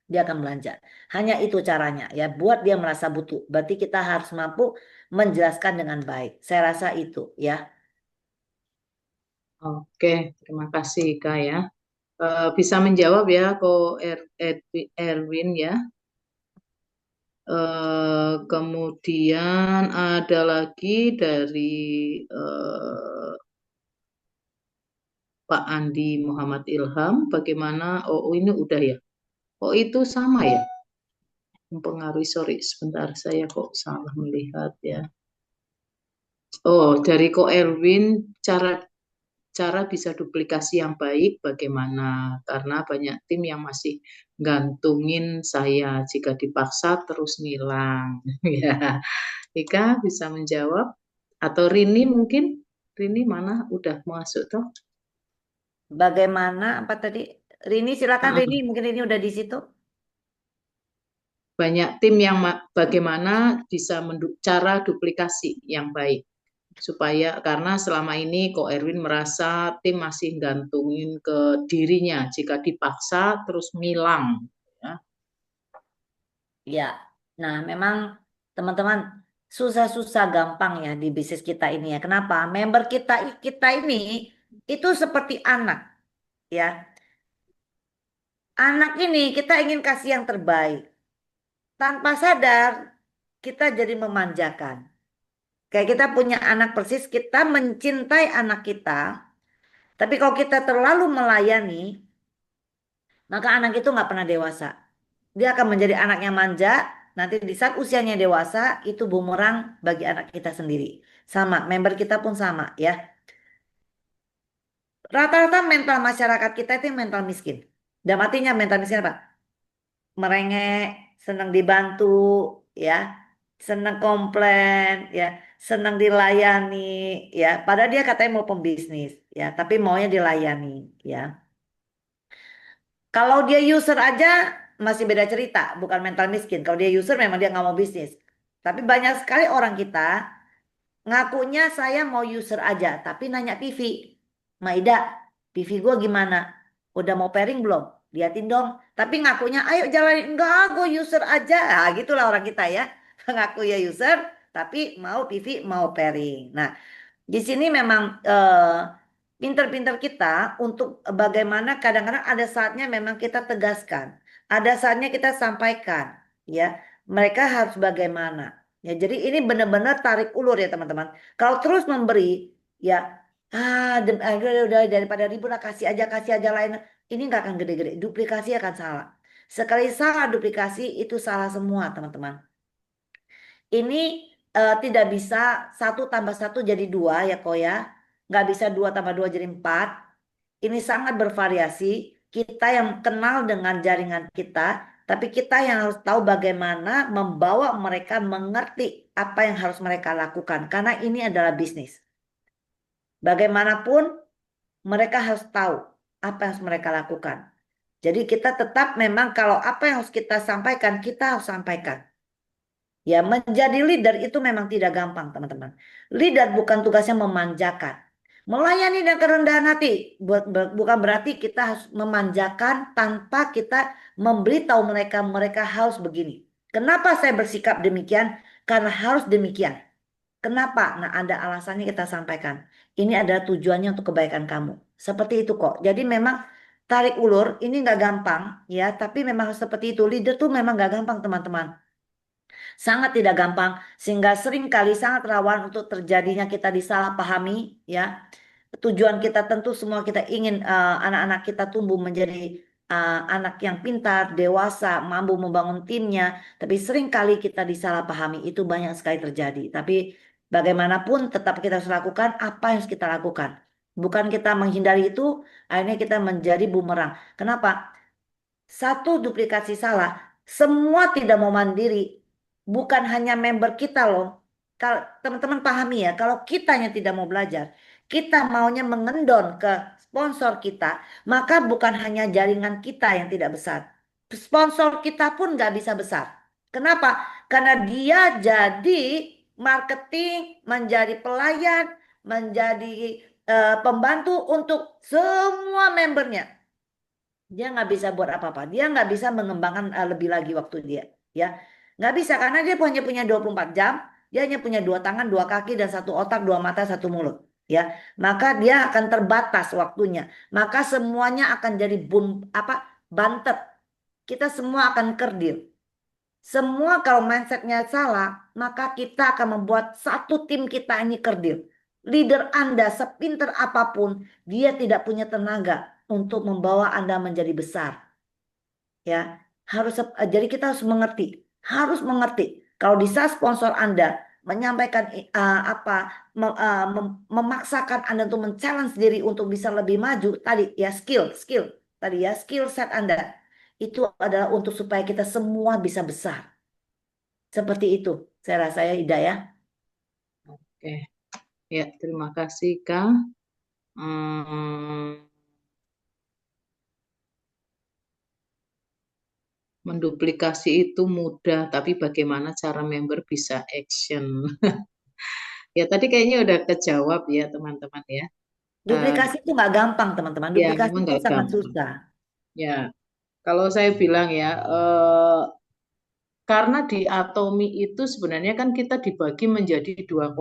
Dia akan belanja. Hanya itu caranya ya, buat dia merasa butuh. Berarti kita harus mampu menjelaskan dengan baik. Saya rasa itu ya. Oke, terima kasih Kak ya. Bisa menjawab ya Ko Erwin ya. Kemudian ada lagi dari Pak Andi Muhammad Ilham, bagaimana? Oh, ini udah ya. Oh, itu sama ya? Mempengaruhi, sorry, sebentar saya kok salah melihat ya. Oh, dari Ko Erwin, cara bisa duplikasi yang baik bagaimana? Karena banyak tim yang masih gantungin saya, jika dipaksa terus ngilang. Ya, Ika bisa menjawab? Atau Rini mungkin? Rini mana? Udah masuk toh? Bagaimana apa tadi? Rini silakan Rini, mungkin Rini udah di situ. banyak tim yang bagaimana bisa cara duplikasi yang baik supaya karena selama ini Ko Erwin merasa tim masih gantungin ke dirinya jika dipaksa terus ngilang ya. Ya, nah memang teman-teman susah-susah gampang ya di bisnis kita ini ya. Kenapa? Member kita kita ini itu seperti anak ya. Anak ini kita ingin kasih yang terbaik. Tanpa sadar kita jadi memanjakan. Kayak kita punya anak persis, kita mencintai anak kita. Tapi kalau kita terlalu melayani, maka anak itu nggak pernah dewasa. Dia akan menjadi anak yang manja. Nanti di saat usianya dewasa, itu bumerang bagi anak kita sendiri. Sama, member kita pun sama ya. Rata-rata mental masyarakat kita itu mental miskin. Dan artinya mental miskin apa? Merengek, senang dibantu, ya, senang komplain, ya, senang dilayani, ya. Padahal dia katanya mau pembisnis, ya, tapi maunya dilayani, ya. Kalau dia user aja masih beda cerita, bukan mental miskin. Kalau dia user memang dia nggak mau bisnis. Tapi banyak sekali orang kita ngakunya saya mau user aja, tapi nanya PV. Maida, PV gue gimana? Udah mau pairing belum? Liatin dong. Tapi ngakunya, ayo jalanin. Enggak, gue user aja. Nah, gitulah orang kita ya. Ngaku ya user, tapi mau PV, mau pairing. Nah, di sini memang pinter-pinter kita untuk bagaimana kadang-kadang ada saatnya memang kita tegaskan. Ada saatnya kita sampaikan. Ya, mereka harus bagaimana. Ya, jadi ini benar-benar tarik ulur ya teman-teman. Kalau terus memberi, ya udah daripada ribut lah kasih aja lain. Ini nggak akan gede-gede. Duplikasi akan salah. Sekali salah duplikasi itu salah semua teman-teman. Ini tidak bisa satu tambah satu jadi dua ya kok ya. Nggak bisa dua tambah dua jadi empat. Ini sangat bervariasi. Kita yang kenal dengan jaringan kita, tapi kita yang harus tahu bagaimana membawa mereka mengerti apa yang harus mereka lakukan. Karena ini adalah bisnis. Bagaimanapun mereka harus tahu apa yang harus mereka lakukan. Jadi kita tetap memang kalau apa yang harus kita sampaikan, kita harus sampaikan. Ya, menjadi leader itu memang tidak gampang, teman-teman. Leader bukan tugasnya memanjakan. Melayani dan kerendahan hati bukan berarti kita harus memanjakan tanpa kita memberitahu mereka mereka harus begini. Kenapa saya bersikap demikian? Karena harus demikian. Kenapa? Nah, ada alasannya kita sampaikan. Ini adalah tujuannya untuk kebaikan kamu. Seperti itu kok. Jadi memang tarik ulur ini nggak gampang ya, tapi memang harus seperti itu. Leader tuh memang nggak gampang, teman-teman. Sangat tidak gampang sehingga sering kali sangat rawan untuk terjadinya kita disalahpahami ya. Tujuan kita tentu semua kita ingin anak-anak kita tumbuh menjadi anak yang pintar, dewasa, mampu membangun timnya, tapi sering kali kita disalahpahami. Itu banyak sekali terjadi. Tapi bagaimanapun tetap kita harus lakukan apa yang harus kita lakukan. Bukan kita menghindari itu, akhirnya kita menjadi bumerang. Kenapa? Satu duplikasi salah, semua tidak mau mandiri. Bukan hanya member kita loh. Kalau teman-teman pahami ya, kalau kitanya tidak mau belajar, kita maunya mengendon ke sponsor kita, maka bukan hanya jaringan kita yang tidak besar. Sponsor kita pun nggak bisa besar. Kenapa? Karena dia jadi marketing, menjadi pelayan, menjadi pembantu untuk semua membernya. Dia nggak bisa buat apa-apa. Dia nggak bisa mengembangkan lebih lagi waktu dia. Ya, nggak bisa karena dia hanya punya 24 jam. Dia hanya punya dua tangan, dua kaki, dan satu otak, dua mata, satu mulut. Ya, maka dia akan terbatas waktunya. Maka semuanya akan jadi apa bantet. Kita semua akan kerdil. Semua kalau mindsetnya salah, maka kita akan membuat satu tim kita ini kerdil. Leader Anda sepinter apapun, dia tidak punya tenaga untuk membawa Anda menjadi besar. Ya, harus jadi kita harus mengerti. Kalau di saat sponsor Anda menyampaikan memaksakan Anda untuk men-challenge diri untuk bisa lebih maju tadi ya skill tadi ya skill set Anda itu adalah untuk supaya kita semua bisa besar. Seperti itu, saya rasa ya Ida ya. Oke, ya terima kasih Kak. Hmm, Menduplikasi itu mudah, tapi bagaimana cara member bisa action? Ya tadi kayaknya udah kejawab ya teman-teman ya. Duplikasi itu nggak gampang, teman-teman. Ya Duplikasi memang itu nggak sangat gampang. susah. Ya kalau saya bilang ya, karena di Atomi itu sebenarnya kan kita dibagi menjadi dua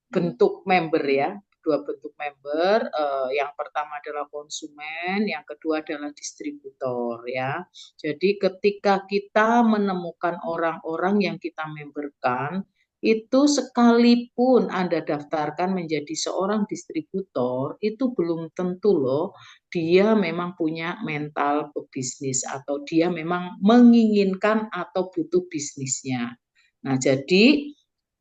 bentuk member ya, dua bentuk member. Yang pertama adalah konsumen, yang kedua adalah distributor ya. Jadi ketika kita menemukan orang-orang yang kita memberkan, itu sekalipun Anda daftarkan menjadi seorang distributor, itu belum tentu loh dia memang punya mental pebisnis atau dia memang menginginkan atau butuh bisnisnya. Nah, jadi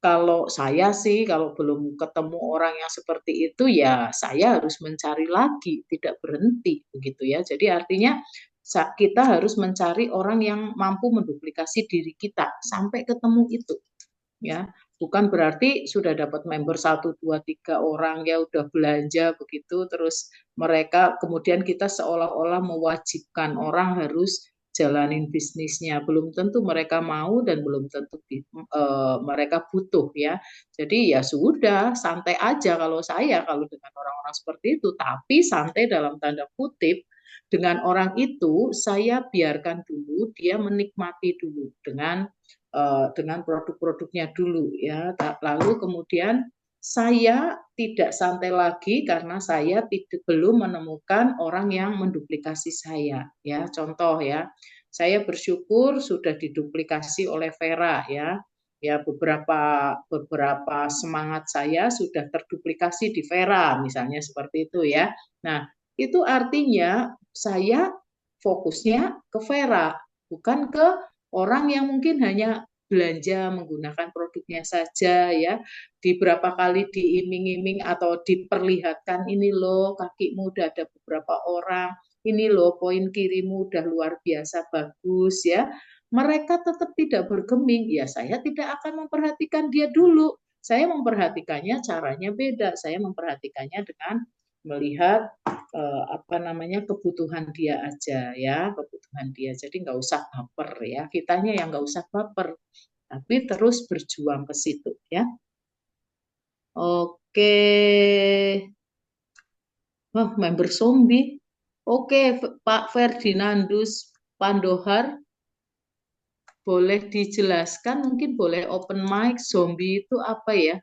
kalau saya sih kalau belum ketemu orang yang seperti itu ya saya harus mencari lagi, tidak berhenti begitu ya. Jadi artinya kita harus mencari orang yang mampu menduplikasi diri kita sampai ketemu itu ya. Bukan berarti sudah dapat member 1, 2, 3 orang ya udah belanja begitu terus mereka kemudian kita seolah-olah mewajibkan orang harus jalanin bisnisnya. Belum tentu mereka mau dan belum tentu mereka butuh ya. Jadi ya sudah santai aja kalau saya kalau dengan orang-orang seperti itu, tapi santai dalam tanda kutip dengan orang itu saya biarkan dulu dia menikmati dulu dengan produk-produknya dulu ya. Lalu kemudian saya tidak santai lagi karena saya belum menemukan orang yang menduplikasi saya ya. Contoh ya, saya bersyukur sudah diduplikasi oleh Vera ya. Ya beberapa semangat saya sudah terduplikasi di Vera misalnya seperti itu ya. Nah, itu artinya saya fokusnya ke Vera, bukan ke orang yang mungkin hanya belanja menggunakan produknya saja ya, di berapa kali diiming-iming atau diperlihatkan ini loh kakimu udah ada beberapa orang, ini loh poin kirimu udah luar biasa bagus ya. Mereka tetap tidak bergeming, ya saya tidak akan memperhatikan dia dulu. Saya memperhatikannya caranya beda. Saya memperhatikannya dengan melihat apa namanya kebutuhan dia aja ya, kebutuhan dia. Jadi nggak usah baper ya, kitanya yang nggak usah baper, tapi terus berjuang ke situ ya. Oke, member zombie. Oke, Pak Ferdinandus Pandohar, boleh dijelaskan mungkin boleh open mic, zombie itu apa ya?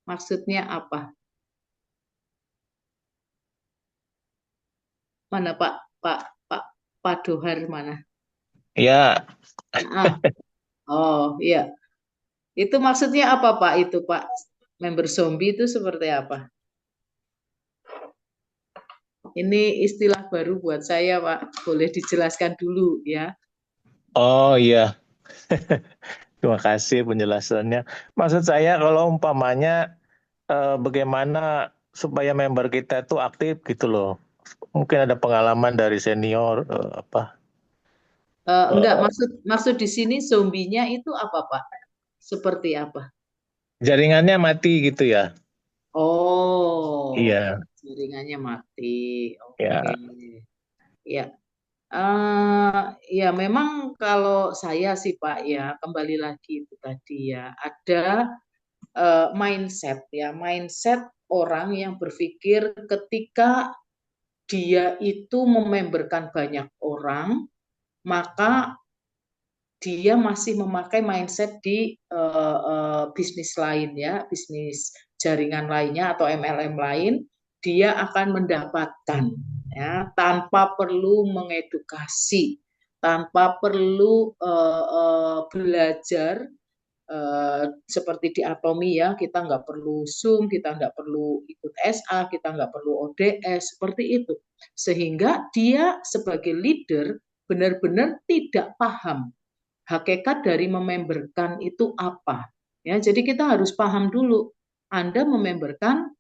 Maksudnya apa? Mana Pak Pak Pak Padohar mana? Ya, Ah, oh iya. Itu maksudnya apa Pak? Itu Pak, member zombie itu seperti apa? Ini istilah baru buat saya Pak. Boleh dijelaskan dulu ya. oh iya. Terima kasih penjelasannya. Maksud saya kalau umpamanya bagaimana supaya member kita itu aktif gitu loh. Mungkin ada pengalaman dari senior apa? Enggak, eh, maksud di sini zombinya itu apa Pak? Seperti apa? jaringannya mati gitu ya. Oh, Iya, jaringannya mati. Oke. ya. Ya, ya memang kalau saya sih Pak ya kembali lagi itu tadi ya ada mindset ya mindset orang yang berpikir ketika dia itu mememberkan banyak orang maka dia masih memakai mindset di bisnis lain ya bisnis jaringan lainnya atau MLM lain dia akan mendapatkan ya tanpa perlu mengedukasi tanpa perlu belajar seperti di Atomi ya, kita nggak perlu Zoom, kita nggak perlu ikut SA, kita nggak perlu ODS, seperti itu. Sehingga dia sebagai leader benar-benar tidak paham hakikat dari mememberkan itu apa. Ya, jadi kita harus paham dulu, Anda mememberkan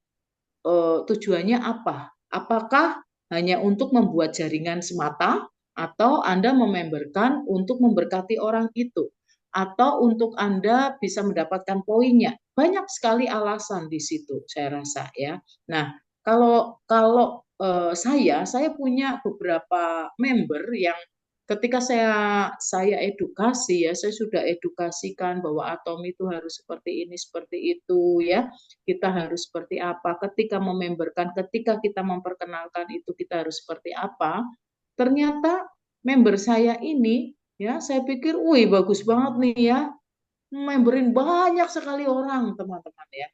tujuannya apa? Apakah hanya untuk membuat jaringan semata atau Anda mememberkan untuk memberkati orang itu? Atau untuk Anda bisa mendapatkan poinnya? Banyak sekali alasan di situ, saya rasa ya. Nah, kalau saya punya beberapa member yang ketika saya edukasi ya, saya sudah edukasikan bahwa atom itu harus seperti ini, seperti itu ya. Kita harus seperti apa ketika mememberkan, ketika kita memperkenalkan itu kita harus seperti apa. Ternyata member saya ini ya, saya pikir, wih bagus banget nih ya, memberin banyak sekali orang teman-teman ya.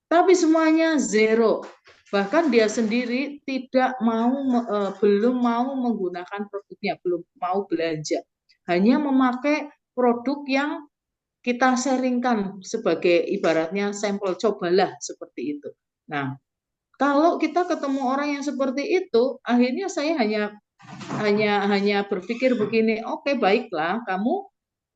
Tapi semuanya zero. Bahkan dia sendiri tidak mau, belum mau menggunakan produknya, belum mau belanja. Hanya memakai produk yang kita sharingkan sebagai ibaratnya sampel, cobalah seperti itu. Nah, kalau kita ketemu orang yang seperti itu, akhirnya saya hanya berpikir begini, oke, baiklah,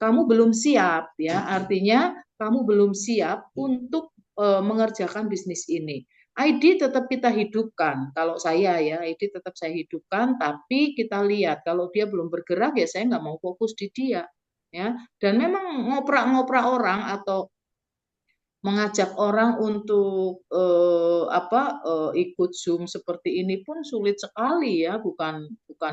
kamu belum siap ya, artinya kamu belum siap untuk mengerjakan bisnis ini. ID tetap kita hidupkan. Kalau saya ya, ID tetap saya hidupkan, tapi kita lihat kalau dia belum bergerak ya saya nggak mau fokus di dia ya. Dan memang ngoprak-ngoprak orang atau mengajak orang untuk ikut Zoom seperti ini pun sulit sekali ya, bukan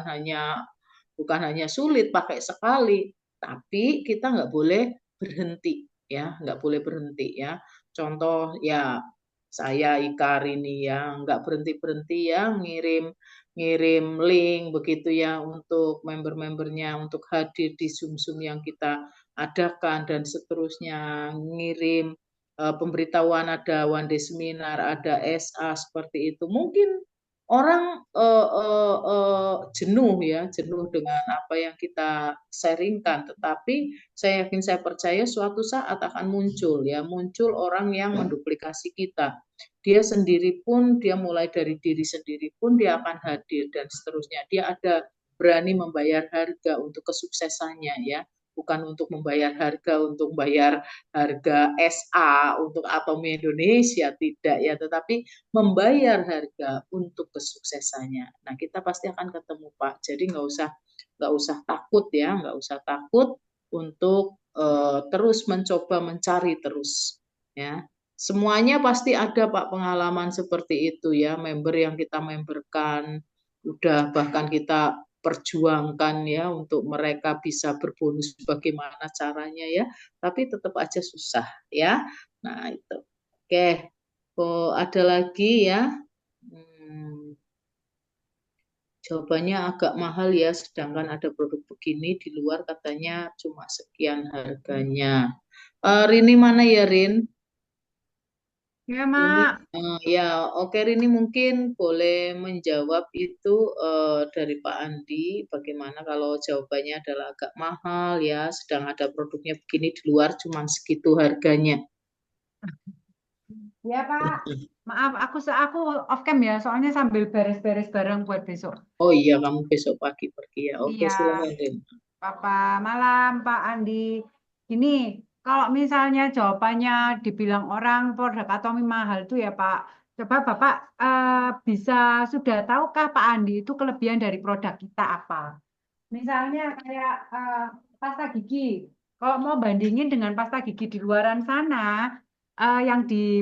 hanya sulit pakai sekali, tapi kita nggak boleh berhenti ya, nggak boleh berhenti ya. Contoh ya saya Ikar ini ya nggak berhenti ya ngirim ngirim link begitu ya untuk member-membernya untuk hadir di Zoom-Zoom yang kita adakan dan seterusnya, ngirim pemberitahuan ada one day seminar, ada SA seperti itu. Mungkin orang jenuh ya, jenuh dengan apa yang kita sharingkan, tetapi saya yakin, saya percaya suatu saat akan muncul ya, muncul orang yang menduplikasi kita. Dia sendiri pun, dia mulai dari diri sendiri pun dia akan hadir dan seterusnya. Dia ada berani membayar harga untuk kesuksesannya ya, bukan untuk membayar harga untuk bayar harga SA untuk Atom Indonesia, tidak ya, tetapi membayar harga untuk kesuksesannya. Nah, kita pasti akan ketemu Pak. Jadi nggak usah takut ya, nggak usah takut untuk terus mencoba mencari terus ya. Semuanya pasti ada Pak pengalaman seperti itu ya, member yang kita memberkan, udah bahkan kita perjuangkan ya untuk mereka bisa berbonus bagaimana caranya ya, tapi tetap aja susah ya. Nah itu. Oke, ada lagi ya. Jawabannya agak mahal ya, sedangkan ada produk begini di luar katanya cuma sekian harganya. Rini mana ya Rin? Ya, Ini Mak. ya, oke, Rini mungkin boleh menjawab itu dari Pak Andi. Bagaimana kalau jawabannya adalah agak mahal ya, sedang ada produknya begini di luar cuma segitu harganya. Ya, Pak. Maaf, aku off cam ya, soalnya sambil beres-beres barang buat besok. Oh iya, kamu besok pagi pergi ya. Oke, Iya, silakan Rin. malam Pak Andi. Ini, kalau misalnya jawabannya dibilang orang produk Atomi mahal itu ya Pak, coba Bapak bisa sudah tahukah Pak Andi itu kelebihan dari produk kita apa? Misalnya kayak pasta gigi. Kalau mau bandingin dengan pasta gigi di luaran sana, yang di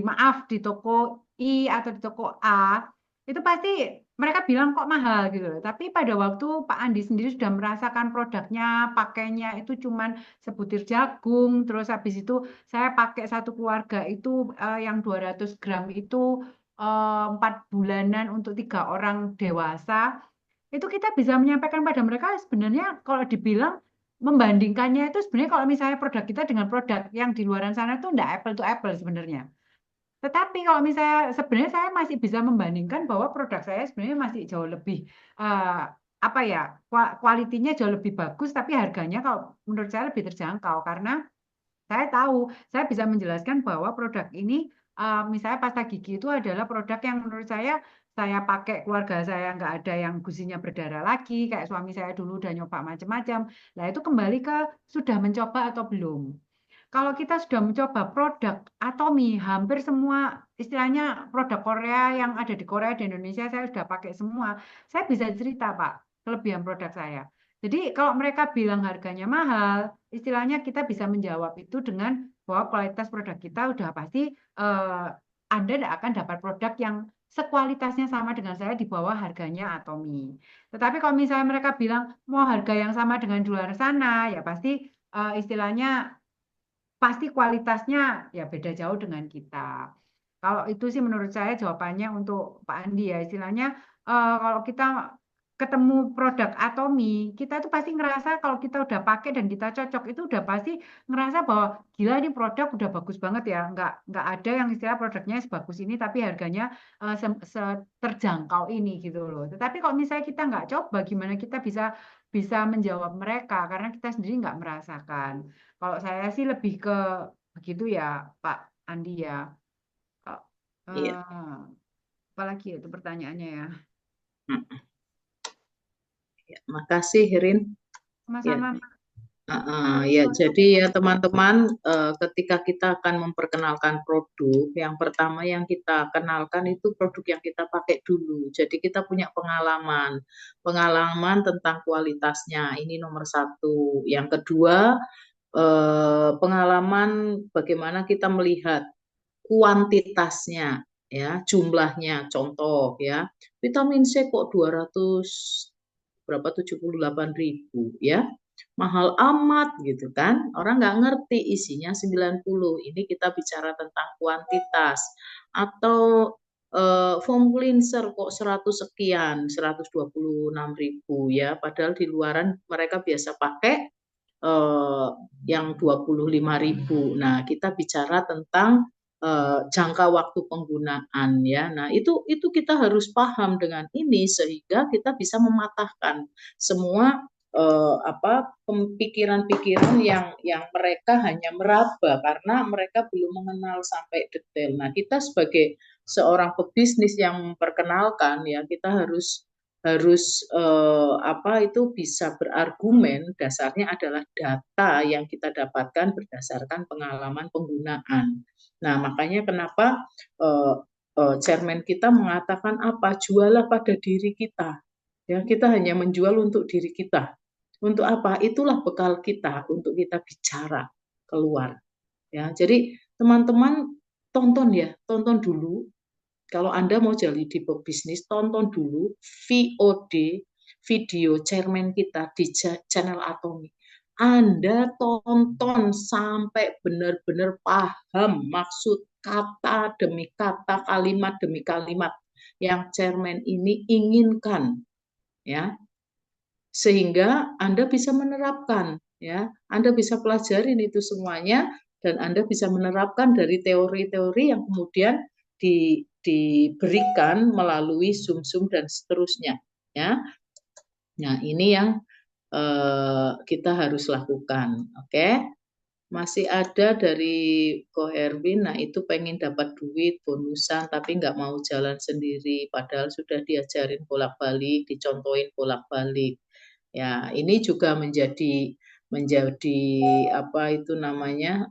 toko I atau di toko A, itu pasti mereka bilang kok mahal gitu loh. Tapi pada waktu Pak Andi sendiri sudah merasakan produknya, pakainya itu cuman sebutir jagung, terus habis itu saya pakai satu keluarga itu yang 200 gram itu 4 bulanan untuk 3 orang dewasa itu kita bisa menyampaikan pada mereka sebenarnya kalau dibilang membandingkannya itu sebenarnya kalau misalnya produk kita dengan produk yang di luaran sana itu enggak apple to apple sebenarnya. Tetapi kalau misalnya sebenarnya saya masih bisa membandingkan bahwa produk saya sebenarnya masih jauh lebih apa ya kualitinya jauh lebih bagus tapi harganya kalau menurut saya lebih terjangkau karena saya tahu, saya bisa menjelaskan bahwa produk ini, misalnya pasta gigi itu adalah produk yang menurut saya pakai keluarga saya nggak ada yang gusinya berdarah lagi, kayak suami saya dulu udah nyoba macam-macam. Nah itu kembali ke sudah mencoba atau belum. Kalau kita sudah mencoba produk Atomi, hampir semua istilahnya produk Korea yang ada di Korea, di Indonesia, saya sudah pakai semua. Saya bisa cerita, Pak, kelebihan produk saya. Jadi kalau mereka bilang harganya mahal, istilahnya kita bisa menjawab itu dengan bahwa kualitas produk kita udah pasti Anda tidak akan dapat produk yang sekualitasnya sama dengan saya di bawah harganya Atomi. Tetapi kalau misalnya mereka bilang mau harga yang sama dengan di luar sana, ya pasti istilahnya pasti kualitasnya ya beda jauh dengan kita. Kalau itu sih menurut saya jawabannya untuk Pak Andi ya, istilahnya kalau kita ketemu produk Atomi, kita tuh pasti ngerasa kalau kita udah pakai dan kita cocok itu udah pasti ngerasa bahwa gila ini produk udah bagus banget ya, nggak ada yang istilah produknya sebagus ini tapi harganya terjangkau ini gitu loh. Tetapi kalau misalnya kita nggak coba, gimana kita bisa bisa menjawab mereka karena kita sendiri nggak merasakan. Kalau saya sih lebih ke begitu ya Pak Andi ya. Kalau, Iya. apalagi itu pertanyaannya ya. Ya, makasih Rin. Ya. Sama-sama. Ya, jadi ya teman-teman, ketika kita akan memperkenalkan produk, yang pertama yang kita kenalkan itu produk yang kita pakai dulu. Jadi kita punya pengalaman tentang kualitasnya. Ini nomor satu. Yang kedua, pengalaman bagaimana kita melihat kuantitasnya, ya, jumlahnya. Contoh ya, vitamin C kok 78.000 ya, mahal amat gitu kan, orang nggak ngerti isinya 90. Ini kita bicara tentang kuantitas. Atau foam cleanser kok 100 sekian, 126.000 ya, padahal di luaran mereka biasa pakai yang 25.000. Nah, kita bicara tentang jangka waktu penggunaan ya. Nah, itu kita harus paham dengan ini sehingga kita bisa mematahkan semua pikiran-pikiran yang mereka hanya meraba karena mereka belum mengenal sampai detail. Nah, kita sebagai seorang pebisnis yang memperkenalkan ya, kita harus bisa berargumen. Dasarnya adalah data yang kita dapatkan berdasarkan pengalaman penggunaan. Nah, makanya kenapa chairman kita mengatakan apa? Jualah pada diri kita. Ya, kita hanya menjual untuk diri kita. Untuk apa? Itulah bekal kita untuk kita bicara keluar. Ya, jadi teman-teman tonton dulu. Kalau Anda mau jadi di bisnis, tonton dulu VOD, video chairman kita di channel Atomi. Anda tonton sampai benar-benar paham maksud kata demi kata, kalimat demi kalimat yang chairman ini inginkan, ya, sehingga Anda bisa menerapkan, ya, Anda bisa pelajarin itu semuanya dan Anda bisa menerapkan dari teori-teori yang kemudian diberikan melalui Zoom dan seterusnya, ya. Nah, ini yang kita harus lakukan, oke? Masih ada dari Ko Herwin, nah itu pengen dapat duit bonusan tapi nggak mau jalan sendiri, padahal sudah diajarin bolak-balik, dicontohin bolak-balik. Ya, ini juga menjadi apa itu namanya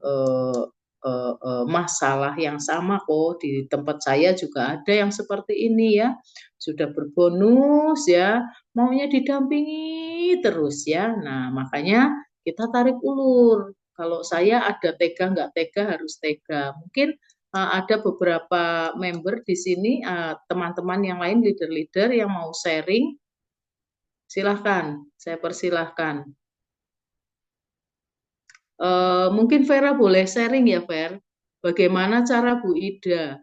masalah yang sama kok. Di tempat saya juga ada yang seperti ini ya, sudah berbonus ya, maunya didampingi terus ya. Nah, makanya kita tarik ulur. Kalau saya ada tega nggak tega harus tega. Mungkin ada beberapa member di sini, teman-teman yang lain, leader-leader yang mau sharing. Silahkan, saya persilahkan. Mungkin Vera boleh sharing ya, Ver. Bagaimana cara Bu Ida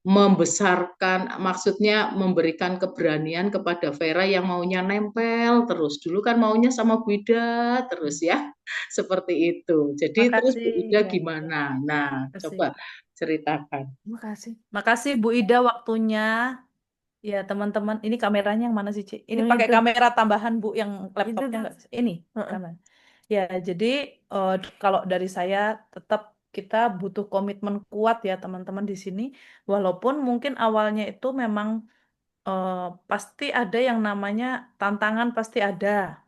membesarkan, maksudnya memberikan keberanian kepada Vera yang maunya nempel terus. Dulu kan maunya sama Bu Ida terus ya, seperti itu. Jadi terus Bu Ida gimana? Nah, coba ceritakan. Makasih Bu Ida waktunya. Ya teman-teman, ini kameranya yang mana sih, Ci? Ini Yang pakai itu. kamera tambahan Bu, yang laptopnya nggak? Ini kan. Ya, jadi kalau dari saya tetap kita butuh komitmen kuat ya teman-teman di sini. Walaupun mungkin awalnya itu memang pasti ada yang namanya tantangan, pasti ada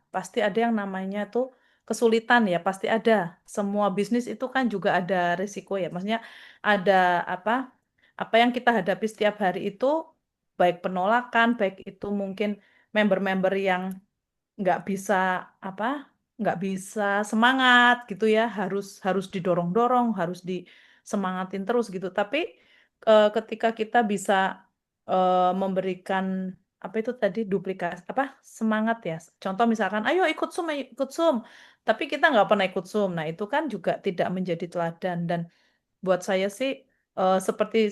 yang namanya tuh kesulitan ya, pasti ada. Semua bisnis itu kan juga ada risiko ya. Maksudnya ada apa yang kita hadapi setiap hari itu, baik penolakan, baik itu mungkin member-member yang nggak bisa nggak bisa semangat gitu ya, harus didorong-dorong, harus disemangatin terus gitu. Tapi ketika kita bisa memberikan apa itu tadi duplikasi apa semangat ya. Contoh misalkan, ayo ikut Zoom, tapi kita nggak pernah ikut Zoom. Nah itu kan juga tidak menjadi teladan dan buat saya sih seperti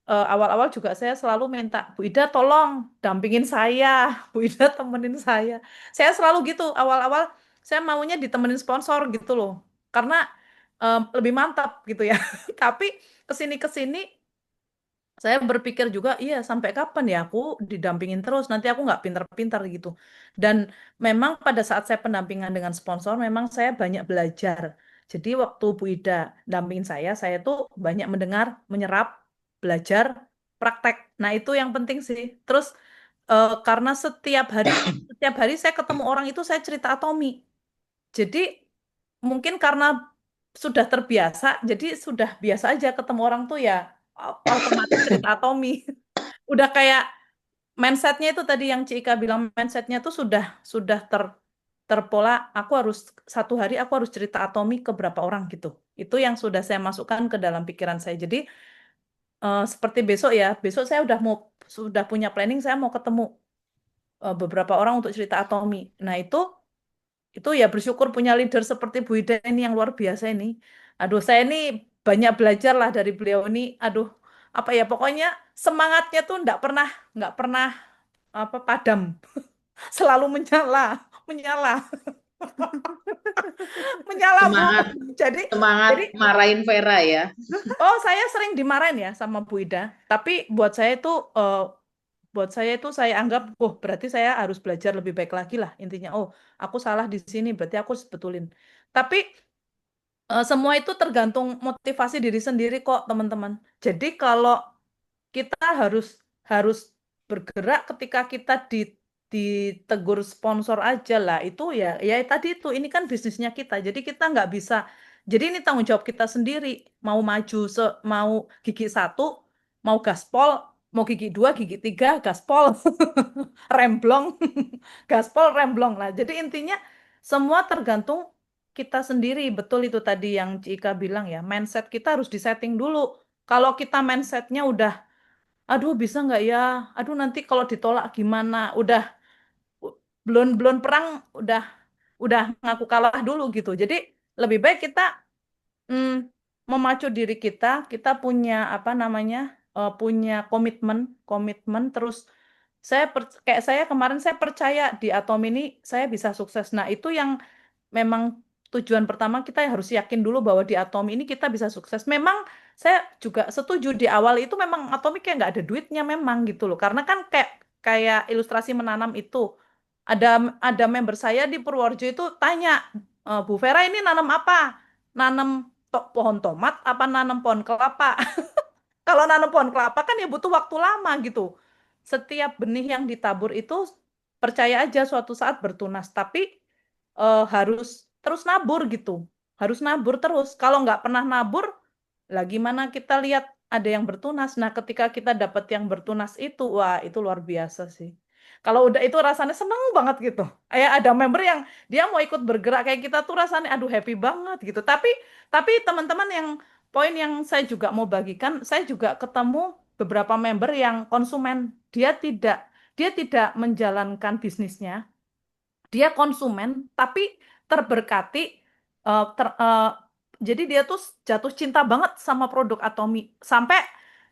awal-awal juga saya selalu minta Bu Ida tolong dampingin saya, Bu Ida temenin saya. Saya selalu gitu awal-awal saya maunya ditemenin sponsor gitu loh. Karena lebih mantap gitu ya. Tapi kesini saya berpikir juga, iya sampai kapan ya aku didampingin terus, nanti aku nggak pintar-pintar gitu. Dan memang pada saat saya pendampingan dengan sponsor, memang saya banyak belajar. Jadi waktu Bu Ida dampingin saya tuh banyak mendengar, menyerap, belajar, praktek. Nah itu yang penting sih. Terus karena setiap hari saya ketemu orang itu saya cerita Atomi. Jadi mungkin karena sudah terbiasa, jadi sudah biasa aja ketemu orang tuh ya otomatis cerita Atomi. Udah kayak mindsetnya itu tadi yang Cika bilang mindsetnya tuh sudah terpola. Aku harus satu hari aku harus cerita Atomi ke berapa orang gitu. Itu yang sudah saya masukkan ke dalam pikiran saya. Jadi seperti besok ya, besok saya sudah punya planning saya mau ketemu beberapa orang untuk cerita Atomi. Nah itu ya bersyukur punya leader seperti Bu Ida ini yang luar biasa ini. Aduh, saya ini banyak belajar lah dari beliau ini. Aduh, apa ya pokoknya semangatnya tuh nggak pernah apa padam, selalu menyala, menyala, menyala Bu. Semangat, Jadi semangat jadi marahin Vera ya. oh saya sering dimarahin ya sama Bu Ida. Tapi buat saya itu saya anggap, oh berarti saya harus belajar lebih baik lagi lah intinya. Oh aku salah di sini, berarti aku harus betulin. Tapi semua itu tergantung motivasi diri sendiri kok, teman-teman. Jadi kalau kita harus harus bergerak ketika kita ditegur sponsor aja lah, itu ya tadi itu ini kan bisnisnya kita. Jadi kita nggak bisa. Jadi ini tanggung jawab kita sendiri. Mau maju mau gigi satu, mau gaspol, mau gigi dua, gigi tiga, gaspol, remblong, gaspol, remblong lah. Jadi intinya semua tergantung kita sendiri. Betul itu tadi yang Cika bilang ya, mindset kita harus disetting dulu. Kalau kita mindsetnya udah, aduh bisa nggak ya, aduh nanti kalau ditolak gimana, u- belum belum perang udah ngaku kalah dulu gitu. Jadi lebih baik kita mm, memacu diri kita punya apa namanya, punya komitmen, komitmen terus. Kayak saya kemarin saya percaya di Atom ini saya bisa sukses. Nah itu yang memang tujuan pertama kita harus yakin dulu bahwa di Atomi ini kita bisa sukses. Memang saya juga setuju di awal itu memang Atomi kayak nggak ada duitnya memang gitu loh. Karena kan kayak kayak ilustrasi menanam itu ada member saya di Purworejo itu tanya, Bu Vera ini nanam apa? Nanam pohon tomat apa nanam pohon kelapa? Kalau nanam pohon kelapa kan ya butuh waktu lama gitu. Setiap benih yang ditabur itu percaya aja suatu saat bertunas, tapi harus terus nabur gitu. Harus nabur terus. Kalau nggak pernah nabur, lah gimana kita lihat ada yang bertunas. Nah, ketika kita dapat yang bertunas itu, wah itu luar biasa sih. Kalau udah itu rasanya seneng banget gitu. Kayak ada member yang dia mau ikut bergerak kayak kita tuh rasanya aduh happy banget gitu. Tapi teman-teman yang poin yang saya juga mau bagikan, saya juga ketemu beberapa member yang konsumen. Dia tidak menjalankan bisnisnya, dia konsumen tapi terberkati, jadi dia tuh jatuh cinta banget sama produk Atomi sampai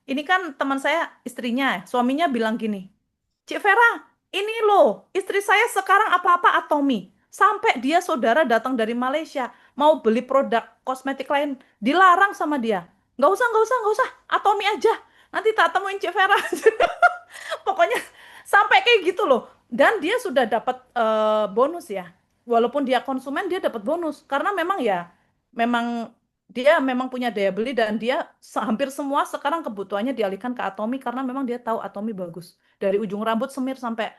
ini kan teman saya istrinya suaminya bilang gini, Cik Vera ini loh istri saya sekarang apa-apa Atomi, sampai dia saudara datang dari Malaysia mau beli produk kosmetik lain dilarang sama dia, nggak usah Atomi aja, nanti tak temuin Cik Vera. Pokoknya sampai kayak gitu loh. Dan dia sudah dapat bonus ya. Walaupun dia konsumen, dia dapat bonus. Karena memang dia memang punya daya beli dan dia hampir semua sekarang kebutuhannya dialihkan ke Atomi karena memang dia tahu Atomi bagus. Dari ujung rambut semir sampai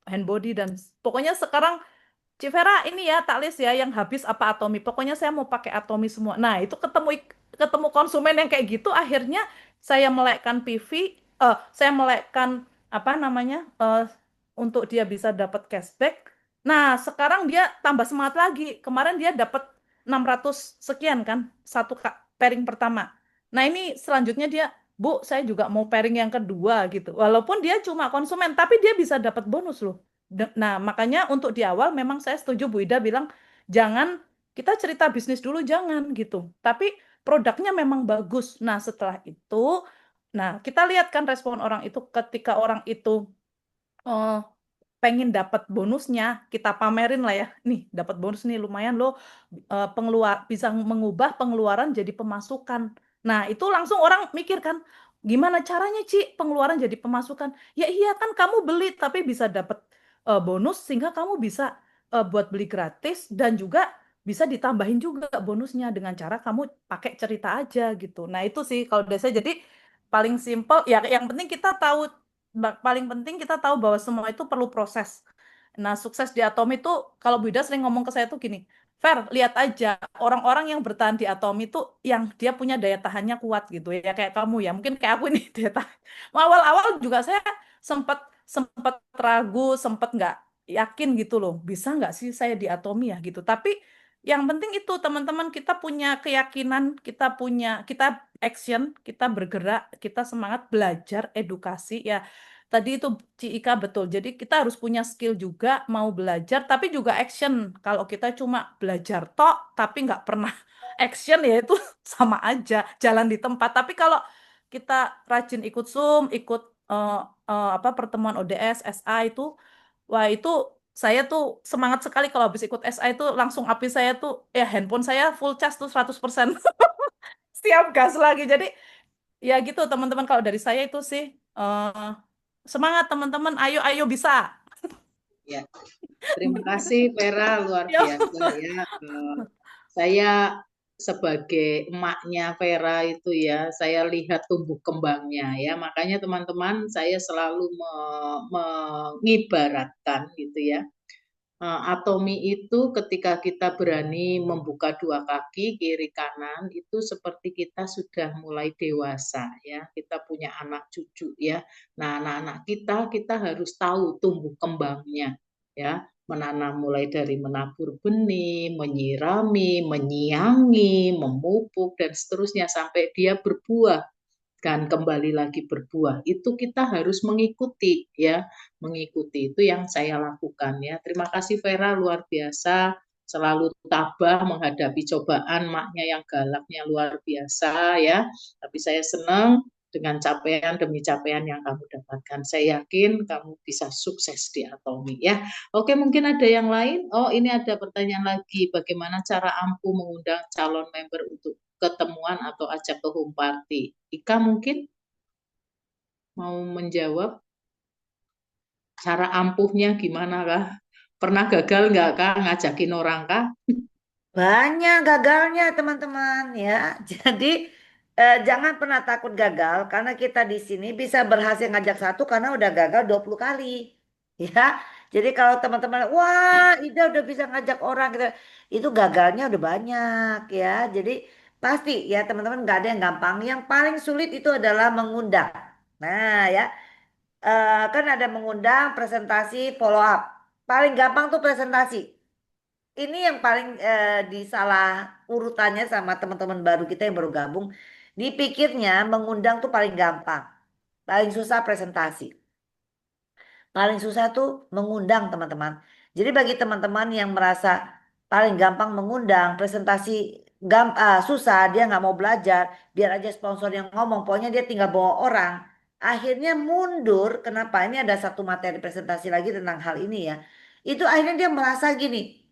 hand body dan pokoknya sekarang Cik Vera ini ya tak list ya yang habis apa Atomi. Pokoknya saya mau pakai Atomi semua. Nah, itu ketemu konsumen yang kayak gitu akhirnya saya melekkan PV, saya melekkan apa namanya, untuk dia bisa dapat cashback. Nah, sekarang dia tambah semangat lagi. Kemarin dia dapat 600 sekian kan satu pairing pertama. Nah, ini selanjutnya dia Bu, saya juga mau pairing yang kedua gitu. Walaupun dia cuma konsumen, tapi dia bisa dapat bonus loh. Nah, makanya untuk di awal memang saya setuju Bu Ida bilang, jangan kita cerita bisnis dulu, jangan gitu. Tapi produknya memang bagus. Nah, setelah itu, nah kita lihat kan respon orang itu ketika orang itu eh, pengen dapat bonusnya, kita pamerin lah ya. Nih, dapat bonus nih lumayan loh, bisa mengubah pengeluaran jadi pemasukan. Nah, itu langsung orang mikir kan, gimana caranya Ci pengeluaran jadi pemasukan? Ya iya kan kamu beli tapi bisa dapat bonus sehingga kamu bisa buat beli gratis dan juga bisa ditambahin juga bonusnya dengan cara kamu pakai cerita aja gitu. Nah, itu sih kalau dari saya jadi paling simpel ya yang penting kita tahu paling penting kita tahu bahwa semua itu perlu proses. Nah, sukses di Atom itu, kalau Bu Ida sering ngomong ke saya tuh gini, Fer, lihat aja orang-orang yang bertahan di Atom itu yang dia punya daya tahannya kuat gitu ya, kayak kamu ya, mungkin kayak aku ini daya tahan. Awal-awal juga saya sempat sempat ragu, sempat nggak yakin gitu loh, bisa nggak sih saya di Atomi ya gitu. Tapi yang penting itu teman-teman kita punya keyakinan, kita action, kita bergerak, kita semangat belajar, edukasi ya. Tadi itu Ci Ika betul. Jadi kita harus punya skill juga, mau belajar, tapi juga action. Kalau kita cuma belajar tok, tapi nggak pernah action ya itu sama aja, jalan di tempat. Tapi kalau kita rajin ikut Zoom, ikut pertemuan ODS, SA itu, wah itu saya tuh semangat sekali kalau habis ikut SA itu langsung api saya tuh, ya handphone saya full charge tuh 100%. Setiap gas lagi. Jadi ya gitu teman-teman kalau dari saya itu sih semangat teman-teman, ayo ayo bisa. Ya, terima kasih Vera, luar Yo. biasa ya. Saya sebagai emaknya Vera itu ya, saya lihat tumbuh kembangnya ya. Makanya teman-teman saya selalu mengibaratkan gitu ya. Atomi itu ketika kita berani membuka dua kaki kiri kanan itu seperti kita sudah mulai dewasa ya, kita punya anak cucu ya. Nah, anak-anak kita harus tahu tumbuh kembangnya ya, menanam mulai dari menabur benih, menyirami, menyiangi, memupuk dan seterusnya sampai dia berbuah kan kembali lagi berbuah. Itu kita harus mengikuti ya, mengikuti itu yang saya lakukan ya. Terima kasih Vera, luar biasa, selalu tabah menghadapi cobaan, maknya yang galaknya luar biasa ya. Tapi saya senang dengan capaian demi capaian yang kamu dapatkan. Saya yakin kamu bisa sukses di Atomi ya. Oke, mungkin ada yang lain. Oh, ini ada pertanyaan lagi. Bagaimana cara ampuh mengundang calon member untuk ketemuan atau ajak ke home party? Ika mungkin mau menjawab cara ampuhnya gimana kah? Pernah gagal nggak kah ngajakin orang kah? Banyak gagalnya teman-teman ya. Jadi jangan pernah takut gagal karena kita di sini bisa berhasil ngajak satu karena udah gagal 20 kali. Ya. Jadi kalau teman-teman wah Ida udah bisa ngajak orang gitu. Itu gagalnya udah banyak ya. Jadi pasti ya teman-teman nggak ada yang gampang. Yang paling sulit itu adalah mengundang. Nah ya kan ada mengundang presentasi follow up. Paling gampang tuh presentasi. Ini yang paling disalah urutannya sama teman-teman baru kita yang baru gabung. Dipikirnya mengundang tuh paling gampang. Paling susah presentasi. Paling susah tuh mengundang teman-teman. Jadi bagi teman-teman yang merasa paling gampang mengundang presentasi susah, dia nggak mau belajar, biar aja sponsor yang ngomong, pokoknya dia tinggal bawa orang. Akhirnya mundur. Kenapa? Ini ada satu materi presentasi lagi tentang hal ini ya. Itu akhirnya dia merasa gini.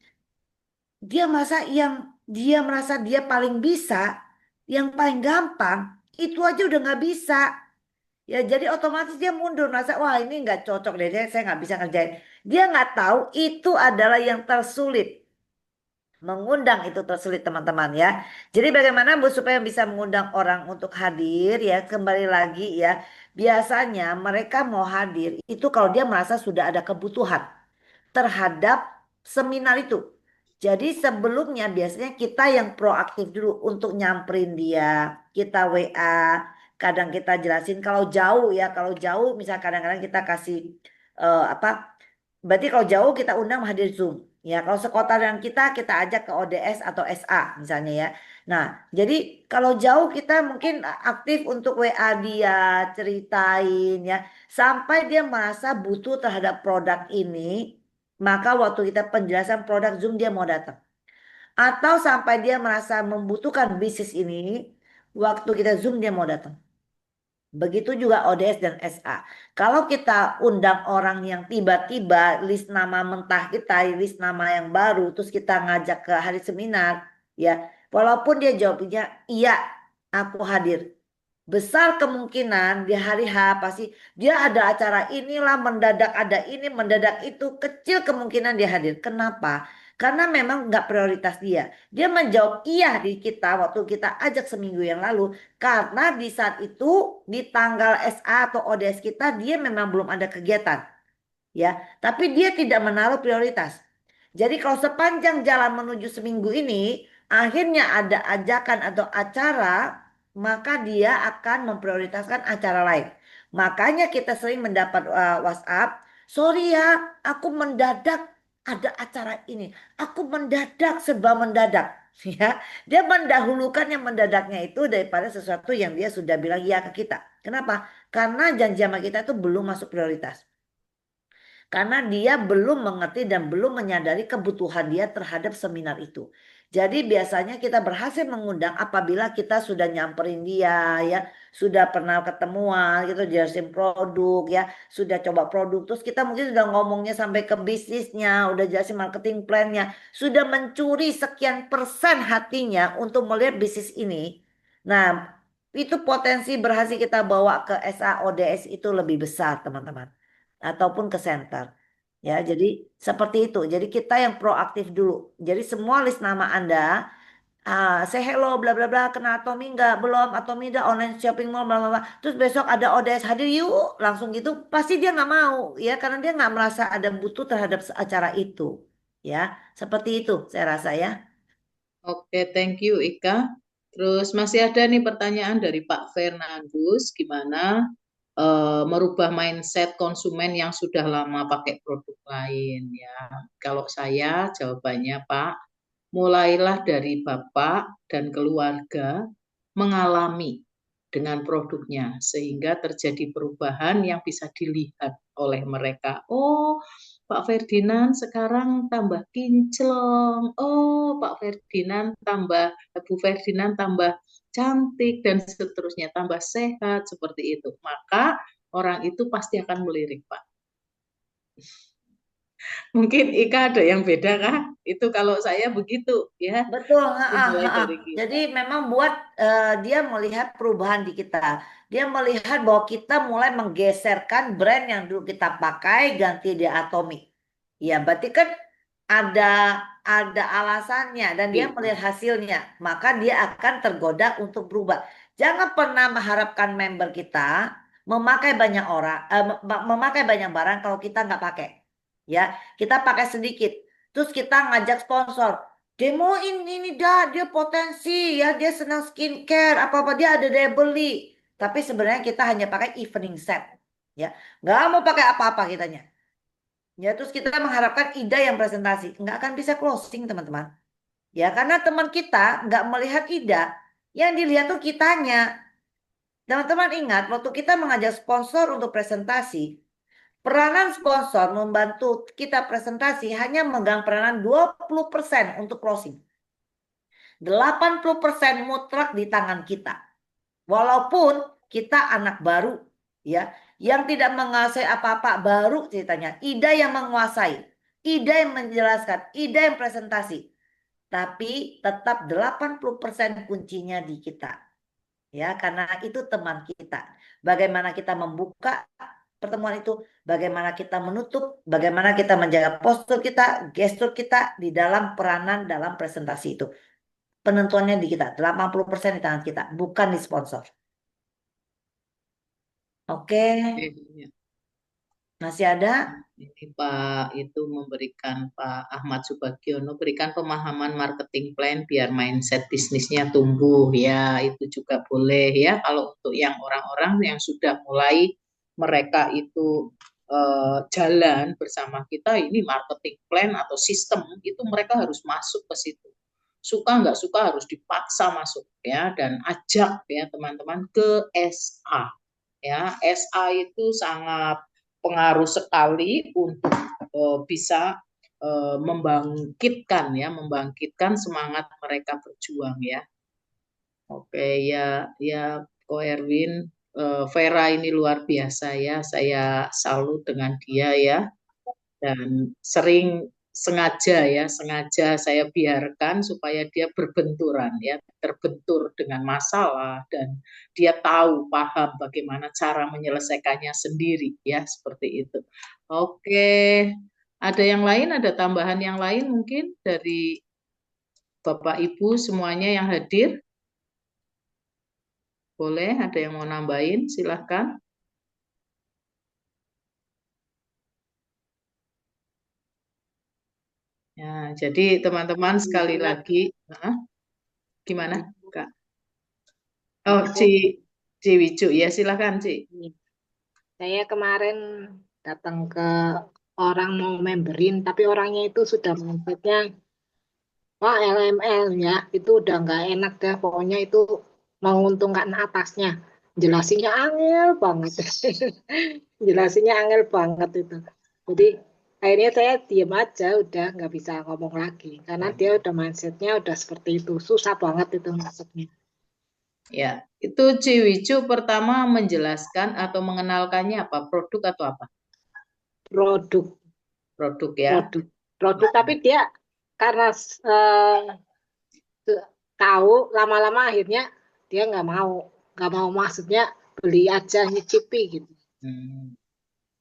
Dia merasa dia paling bisa, yang paling gampang itu aja udah nggak bisa. Ya jadi otomatis dia mundur merasa wah ini nggak cocok deh, saya nggak bisa ngerjain. Dia nggak tahu itu adalah yang tersulit. Mengundang itu tersulit teman-teman ya. Jadi bagaimana Bu supaya bisa mengundang orang untuk hadir ya, kembali lagi ya. Biasanya mereka mau hadir itu kalau dia merasa sudah ada kebutuhan terhadap seminar itu. Jadi sebelumnya biasanya kita yang proaktif dulu untuk nyamperin dia, kita WA, kadang kita jelasin kalau jauh ya, kalau jauh misal kadang-kadang kita kasih apa? Berarti kalau jauh kita undang hadir Zoom. Ya, kalau sekota dengan kita ajak ke ODS atau SA misalnya ya. Nah, jadi kalau jauh kita mungkin aktif untuk WA dia, ceritain ya, sampai dia merasa butuh terhadap produk ini, maka waktu kita penjelasan produk Zoom dia mau datang. Atau sampai dia merasa membutuhkan bisnis ini, waktu kita Zoom dia mau datang. Begitu juga ODS dan SA. Kalau kita undang orang yang tiba-tiba list nama mentah kita, list nama yang baru, terus kita ngajak ke hari seminar, ya, walaupun dia jawabnya iya, aku hadir. Besar kemungkinan di hari H pasti dia ada acara inilah, mendadak ada ini, mendadak itu, kecil kemungkinan dia hadir. Kenapa? Karena memang nggak prioritas dia. Dia menjawab iya di kita waktu kita ajak seminggu yang lalu. Karena di saat itu di tanggal SA atau ODS kita dia memang belum ada kegiatan. Ya, tapi dia tidak menaruh prioritas. Jadi kalau sepanjang jalan menuju seminggu ini akhirnya ada ajakan atau acara, maka dia akan memprioritaskan acara lain. Makanya kita sering mendapat WhatsApp, sorry ya, aku mendadak ada acara ini. Aku mendadak serba mendadak. Ya, dia mendahulukan yang mendadaknya itu daripada sesuatu yang dia sudah bilang iya ke kita. Kenapa? Karena janji sama kita itu belum masuk prioritas. Karena dia belum mengerti dan belum menyadari kebutuhan dia terhadap seminar itu. Jadi biasanya kita berhasil mengundang apabila kita sudah nyamperin dia ya, sudah pernah ketemuan gitu, jelasin produk ya, sudah coba produk, terus kita mungkin sudah ngomongnya sampai ke bisnisnya, udah jelasin marketing plan-nya, sudah mencuri sekian persen hatinya untuk melihat bisnis ini. Nah, itu potensi berhasil kita bawa ke SAODS itu lebih besar, teman-teman, ataupun ke center. Ya, jadi seperti itu. Jadi kita yang proaktif dulu. Jadi semua list nama Anda, say hello, bla bla bla, kenal Tommy nggak? Belum, atau udah online shopping mall, bla bla bla. Terus besok ada ODS hadir yuk, langsung gitu. Pasti dia nggak mau, ya, karena dia nggak merasa ada butuh terhadap acara itu. Ya, seperti itu saya rasa ya. Oke, thank you Ika. Terus masih ada nih pertanyaan dari Pak Fernandus, gimana merubah mindset konsumen yang sudah lama pakai produk lain ya. Kalau saya jawabannya Pak, mulailah dari Bapak dan keluarga mengalami dengan produknya sehingga terjadi perubahan yang bisa dilihat oleh mereka. Oh, Pak Ferdinand sekarang tambah kinclong. Oh, Pak Ferdinand tambah, Bu Ferdinand tambah cantik dan seterusnya, tambah sehat seperti itu. Maka orang itu pasti akan melirik, Pak. Mungkin Ika ada yang beda kah? Itu kalau saya begitu ya, Betul, dimulai dari Jadi kita. memang buat dia melihat perubahan di kita. Dia melihat bahwa kita mulai menggeserkan brand yang dulu kita pakai ganti dia Atomic. Ya, berarti kan ada alasannya dan dia melihat hasilnya, maka dia akan tergoda untuk berubah. Jangan pernah mengharapkan member kita memakai banyak orang, memakai banyak barang kalau kita nggak pakai. Ya, kita pakai sedikit. Terus kita ngajak sponsor. Demoin ini dah, dia potensi ya, dia senang skincare, apa-apa dia ada daya beli. Tapi sebenarnya kita hanya pakai evening set, ya, nggak mau pakai apa-apa kitanya. Ya, terus kita mengharapkan Ida yang presentasi, nggak akan bisa closing teman-teman. Ya, karena teman kita nggak melihat Ida, yang dilihat tuh kitanya. Teman-teman ingat, waktu kita mengajak sponsor untuk presentasi, peranan sponsor membantu kita presentasi hanya megang peranan 20% untuk closing. 80% mutlak di tangan kita. Walaupun kita anak baru ya, yang tidak menguasai apa-apa, baru ceritanya. Ida yang menguasai, Ida yang menjelaskan, Ida yang presentasi. Tapi tetap 80% kuncinya di kita. Ya, karena itu teman kita. Bagaimana kita membuka pertemuan itu, bagaimana kita menutup, bagaimana kita menjaga postur kita, gestur kita di dalam peranan dalam presentasi itu. Penentuannya di kita, 80% di tangan kita, bukan di sponsor. Oke, masih ada? Ini Pak itu memberikan Pak Ahmad Subagiono berikan pemahaman marketing plan biar mindset bisnisnya tumbuh ya, itu juga boleh ya kalau untuk yang orang-orang yang sudah mulai mereka itu jalan bersama kita, ini marketing plan atau sistem itu mereka harus masuk ke situ suka nggak suka harus dipaksa masuk ya, dan ajak ya teman-teman ke SA ya. SA itu sangat pengaruh sekali untuk bisa membangkitkan semangat mereka berjuang ya. Oke ya, ya Ko Erwin, Vera ini luar biasa ya, saya salut dengan dia ya, dan sengaja saya biarkan supaya dia berbenturan ya, terbentur dengan masalah, dan dia paham bagaimana cara menyelesaikannya sendiri ya, seperti itu. Oke, ada yang lain, ada tambahan yang lain mungkin dari Bapak Ibu semuanya yang hadir? Boleh, ada yang mau nambahin, silahkan. Ya, jadi teman-teman sekali lagi, gimana, Kak? Oh, Ci Wicu, ya silahkan, Ci. Saya kemarin datang ke orang mau memberin, tapi orangnya itu sudah mindsetnya, wah LML ya, itu udah nggak enak deh, pokoknya itu menguntungkan atasnya. Jelasinnya angel banget. Jelasinnya angel banget itu. Jadi akhirnya saya diem aja, udah nggak bisa ngomong lagi. Karena dia udah mindsetnya udah seperti itu. Susah banget itu masuknya. Ya, itu Ci Wicu pertama menjelaskan atau mengenalkannya apa? Produk atau apa? Produk. Produk ya. Produk, tapi dia karena tahu lama-lama akhirnya dia nggak mau, maksudnya beli aja nyicipi gitu.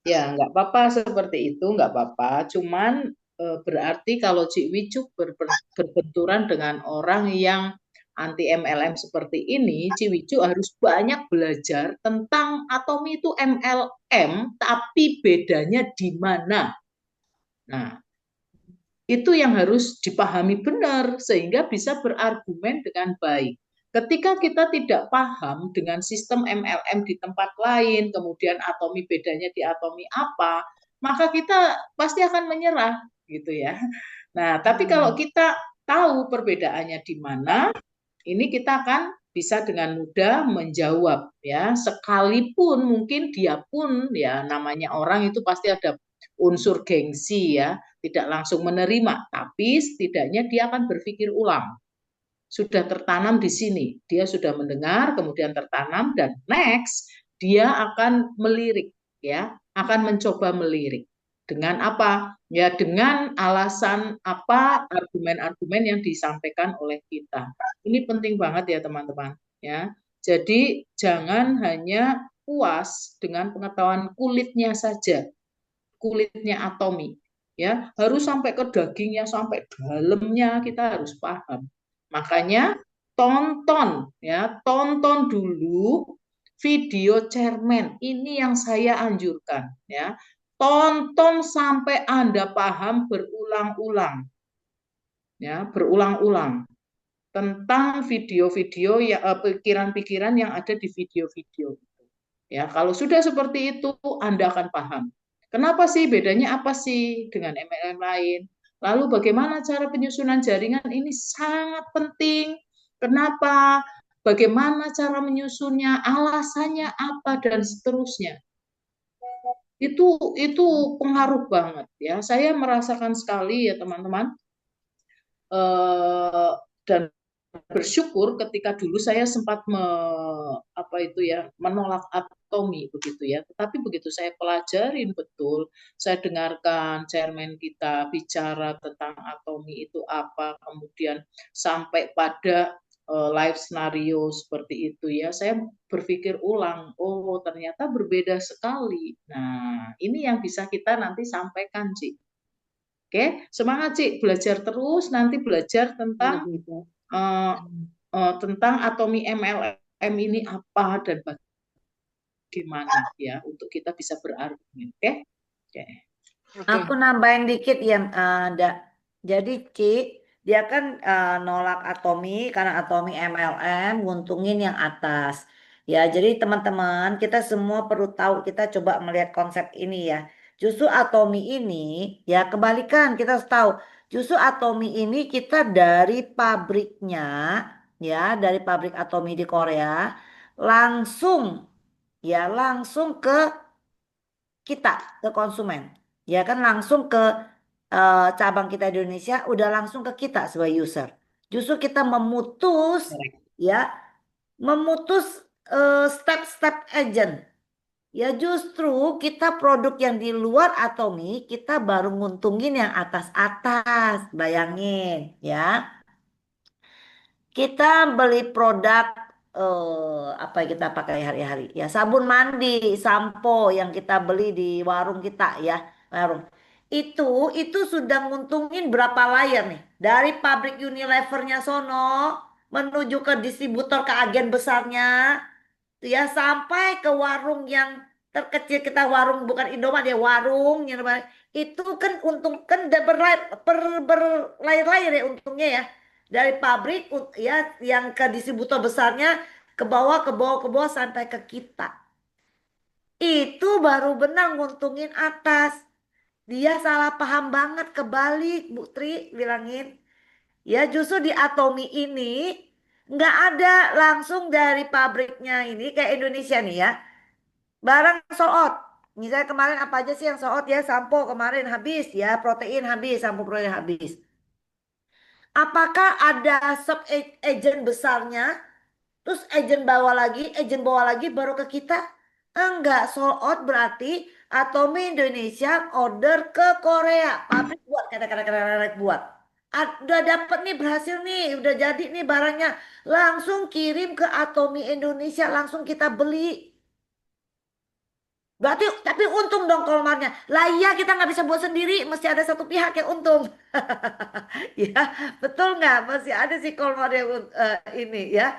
Ya nggak apa-apa seperti itu, nggak apa-apa. Cuman berarti kalau Cik Wicuk berbenturan dengan orang yang anti MLM seperti ini, Cik Wicuk harus banyak belajar tentang atomi itu MLM, tapi bedanya di mana. Nah, itu yang harus dipahami benar sehingga bisa berargumen dengan baik. Ketika kita tidak paham dengan sistem MLM di tempat lain, kemudian atomi bedanya di atomi apa, maka kita pasti akan menyerah gitu ya. Nah, tapi kalau kita tahu perbedaannya di mana, ini kita akan bisa dengan mudah menjawab ya, sekalipun mungkin dia pun ya, namanya orang itu pasti ada unsur gengsi ya, tidak langsung menerima, tapi setidaknya dia akan berpikir ulang. Sudah tertanam di sini, dia sudah mendengar, kemudian tertanam, dan next dia akan melirik ya, akan mencoba melirik. Dengan apa? Ya dengan alasan apa, argumen-argumen yang disampaikan oleh kita. Ini penting banget ya teman-teman ya. Jadi jangan hanya puas dengan pengetahuan kulitnya saja, kulitnya atomi ya, harus sampai ke dagingnya, sampai dalamnya kita harus paham. Makanya tonton dulu video Chairman, ini yang saya anjurkan ya. Tonton sampai Anda paham berulang-ulang ya, berulang-ulang tentang video-video ya, pikiran-pikiran yang ada di video-video ya. Kalau sudah seperti itu Anda akan paham. Kenapa sih, bedanya apa sih dengan MLM lain? Lalu bagaimana cara penyusunan jaringan, ini sangat penting. Kenapa? Bagaimana cara menyusunnya, alasannya apa, dan seterusnya. Itu pengaruh banget ya. Saya merasakan sekali ya teman-teman. Dan bersyukur ketika dulu saya sempat menolak atomi begitu ya. Tetapi begitu saya pelajarin betul, saya dengarkan chairman kita bicara tentang atomi itu apa, kemudian sampai pada live scenario seperti itu ya, saya berpikir ulang, oh ternyata berbeda sekali. Nah, ini yang bisa kita nanti sampaikan, Cik. Oke, semangat Cik, belajar terus, nanti belajar tentang tentang atomi MLM ini apa dan bagaimana ya, untuk kita bisa berargumen. Oke? Aku nambahin dikit ya, jadi Ci, dia kan nolak atomi karena atomi MLM nguntungin yang atas. Ya, jadi teman-teman kita semua perlu tahu, kita coba melihat konsep ini ya. Justru atomi ini ya kebalikan, kita harus tahu Justru Atomi ini kita dari pabriknya, ya, dari pabrik Atomi di Korea, langsung, ya, langsung ke kita, ke konsumen. Ya kan langsung ke cabang kita di Indonesia, udah langsung ke kita sebagai user. Justru kita memutus, Correct. ya, memutus step-step agent. Ya justru kita produk yang di luar Atomi, kita baru nguntungin yang atas-atas. Bayangin, ya. Kita beli produk apa yang kita pakai hari-hari? Ya sabun mandi, sampo yang kita beli di warung kita ya, warung. Itu sudah nguntungin berapa layar nih? Dari pabrik Unilevernya sono menuju ke distributor ke agen besarnya, ya sampai ke warung yang terkecil kita, warung bukan Indomaret ya, warung yang itu kan untung kan udah berlayar-layar ya untungnya ya, dari pabrik ya yang ke distributor besarnya, ke bawah sampai ke kita. Itu baru benar nguntungin atas. Dia salah paham banget, kebalik Bu Tri bilangin. Ya justru di Atomi ini nggak ada langsung dari pabriknya ini kayak Indonesia nih ya. Barang sold out. Misalnya kemarin apa aja sih yang sold out ya? Sampo kemarin habis ya, protein habis, sampo protein habis. Apakah ada sub agent besarnya? Terus agent bawa lagi baru ke kita? Enggak, sold out berarti Atomi Indonesia order ke Korea. Pabrik buat, kata-kata buat. Udah dapet nih, berhasil nih, udah jadi nih barangnya. Langsung kirim ke Atomi Indonesia, langsung kita beli. Berarti tapi untung dong kolmarnya. Lah iya kita nggak bisa buat sendiri, mesti ada satu pihak yang untung. Ya, betul nggak? Masih ada sih kolmar yang ini ya.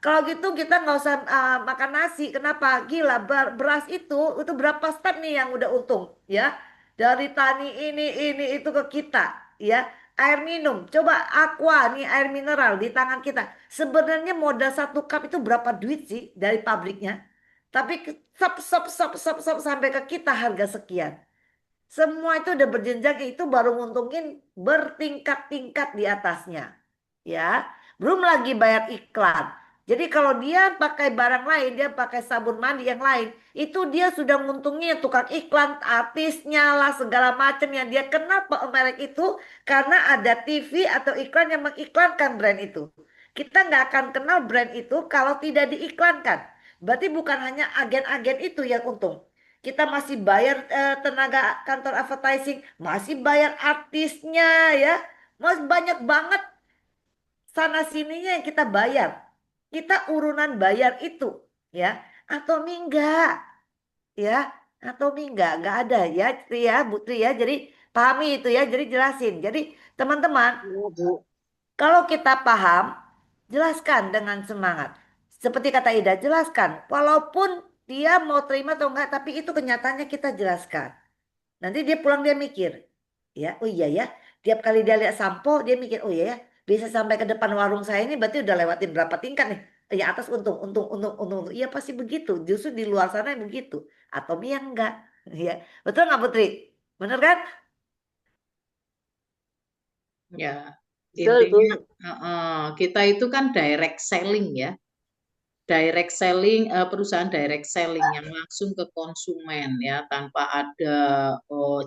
Kalau gitu kita nggak usah makan nasi. Kenapa? Gila, beras itu berapa step nih yang udah untung ya? Dari tani ini itu ke kita ya. Air minum, coba Aqua nih air mineral di tangan kita. Sebenarnya modal 1 cup itu berapa duit sih dari pabriknya? Tapi sop sampai ke kita harga sekian. Semua itu udah berjenjang, itu baru nguntungin bertingkat-tingkat di atasnya. Ya, belum lagi bayar iklan. Jadi kalau dia pakai barang lain, dia pakai sabun mandi yang lain, itu dia sudah nguntungnya tukang iklan, artisnya lah segala macam yang dia kenal merek itu karena ada TV atau iklan yang mengiklankan brand itu. Kita nggak akan kenal brand itu kalau tidak diiklankan. Berarti bukan hanya agen-agen itu yang untung. Kita masih bayar tenaga kantor advertising, masih bayar artisnya ya. Mas banyak banget sana sininya yang kita bayar. Kita urunan bayar itu ya. Atau enggak ya. Atau enggak ada ya Tri ya, Bu Tri ya. Jadi pahami itu ya, jadi jelasin. Jadi teman-teman, Iya, Bu. kalau kita paham, jelaskan dengan semangat. Seperti kata Ida, jelaskan. Walaupun dia mau terima atau enggak, tapi itu kenyataannya kita jelaskan. Nanti dia pulang dia mikir, ya, oh iya ya. Tiap kali dia lihat sampo, dia mikir, oh iya ya, bisa sampai ke depan warung saya ini berarti udah lewatin berapa tingkat nih. Ya atas untung. Iya pasti begitu. Justru di luar sana yang begitu. Atau dia enggak. Ya, betul nggak Putri? Bener kan? Ya, Betul, Bu. intinya kita itu kan direct selling ya. Direct selling, perusahaan direct selling yang langsung ke konsumen ya, tanpa ada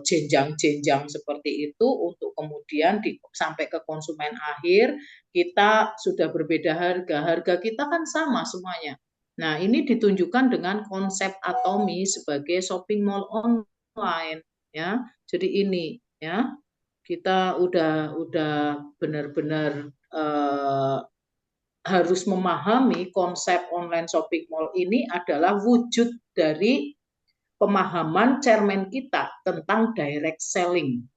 jenjang-jenjang seperti itu untuk kemudian sampai ke konsumen akhir, kita sudah berbeda harga. Harga kita kan sama semuanya. Nah, ini ditunjukkan dengan konsep Atomi sebagai shopping mall online ya. Jadi ini ya, kita udah benar-benar harus memahami konsep online shopping mall ini adalah wujud dari pemahaman chairman kita tentang direct selling.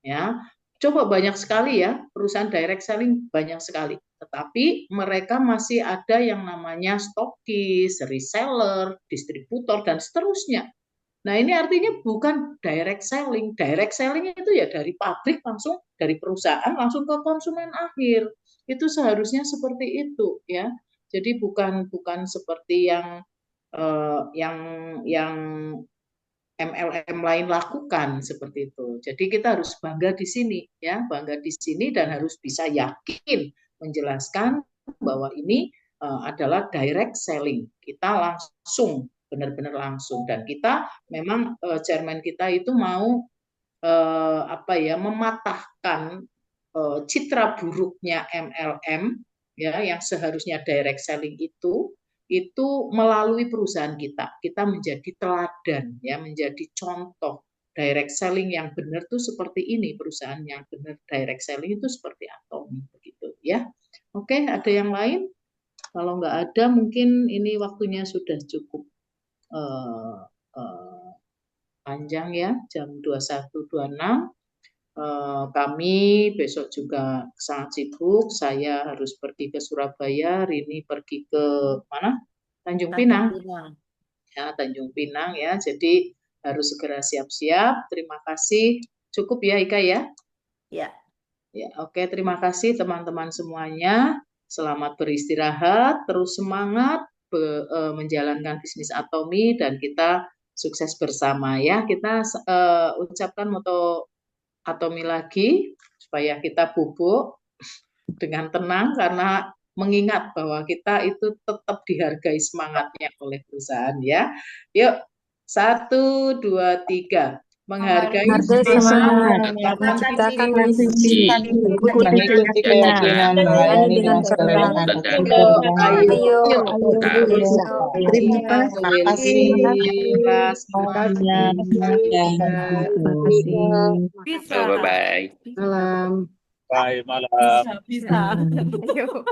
Ya, coba banyak sekali ya perusahaan direct selling, banyak sekali. Tetapi mereka masih ada yang namanya stokis, reseller, distributor dan seterusnya. Nah, ini artinya bukan direct selling. Direct selling itu ya dari pabrik langsung, dari perusahaan langsung ke konsumen akhir. Itu seharusnya seperti itu ya. Jadi bukan seperti yang MLM lain lakukan seperti itu. Jadi kita harus bangga di sini ya, bangga di sini dan harus bisa yakin menjelaskan bahwa ini adalah direct selling. Kita langsung, benar-benar langsung, dan kita memang chairman kita itu mau mematahkan citra buruknya MLM ya, yang seharusnya direct selling itu melalui perusahaan kita menjadi teladan ya, menjadi contoh direct selling yang benar tuh seperti ini, perusahaan yang benar direct selling itu seperti Atomi begitu ya. Oke, ada yang lain? Kalau nggak ada mungkin ini waktunya sudah cukup panjang ya, jam 21.26. Kami besok juga sangat sibuk. Saya harus pergi ke Surabaya, Rini pergi ke mana? Tanjung Pinang. Ya, Tanjung Pinang ya. Jadi harus segera siap-siap. Terima kasih. Cukup ya Ika ya? Ya. Ya, oke, terima kasih teman-teman semuanya. Selamat beristirahat, terus semangat menjalankan bisnis Atomi dan kita sukses bersama ya. Kita ucapkan moto Atomi lagi supaya kita bubuk dengan tenang karena mengingat bahwa kita itu tetap dihargai semangatnya oleh perusahaan ya. Yuk, 1, 2, 3. Menghargai semangat, menciptakan visi, mengikuti keyakinan, melayani dengan kerendahan. Ayo, Terima kasih. Bisa. Bye-bye. Malam. Bye, malam. Bisa. Ayo.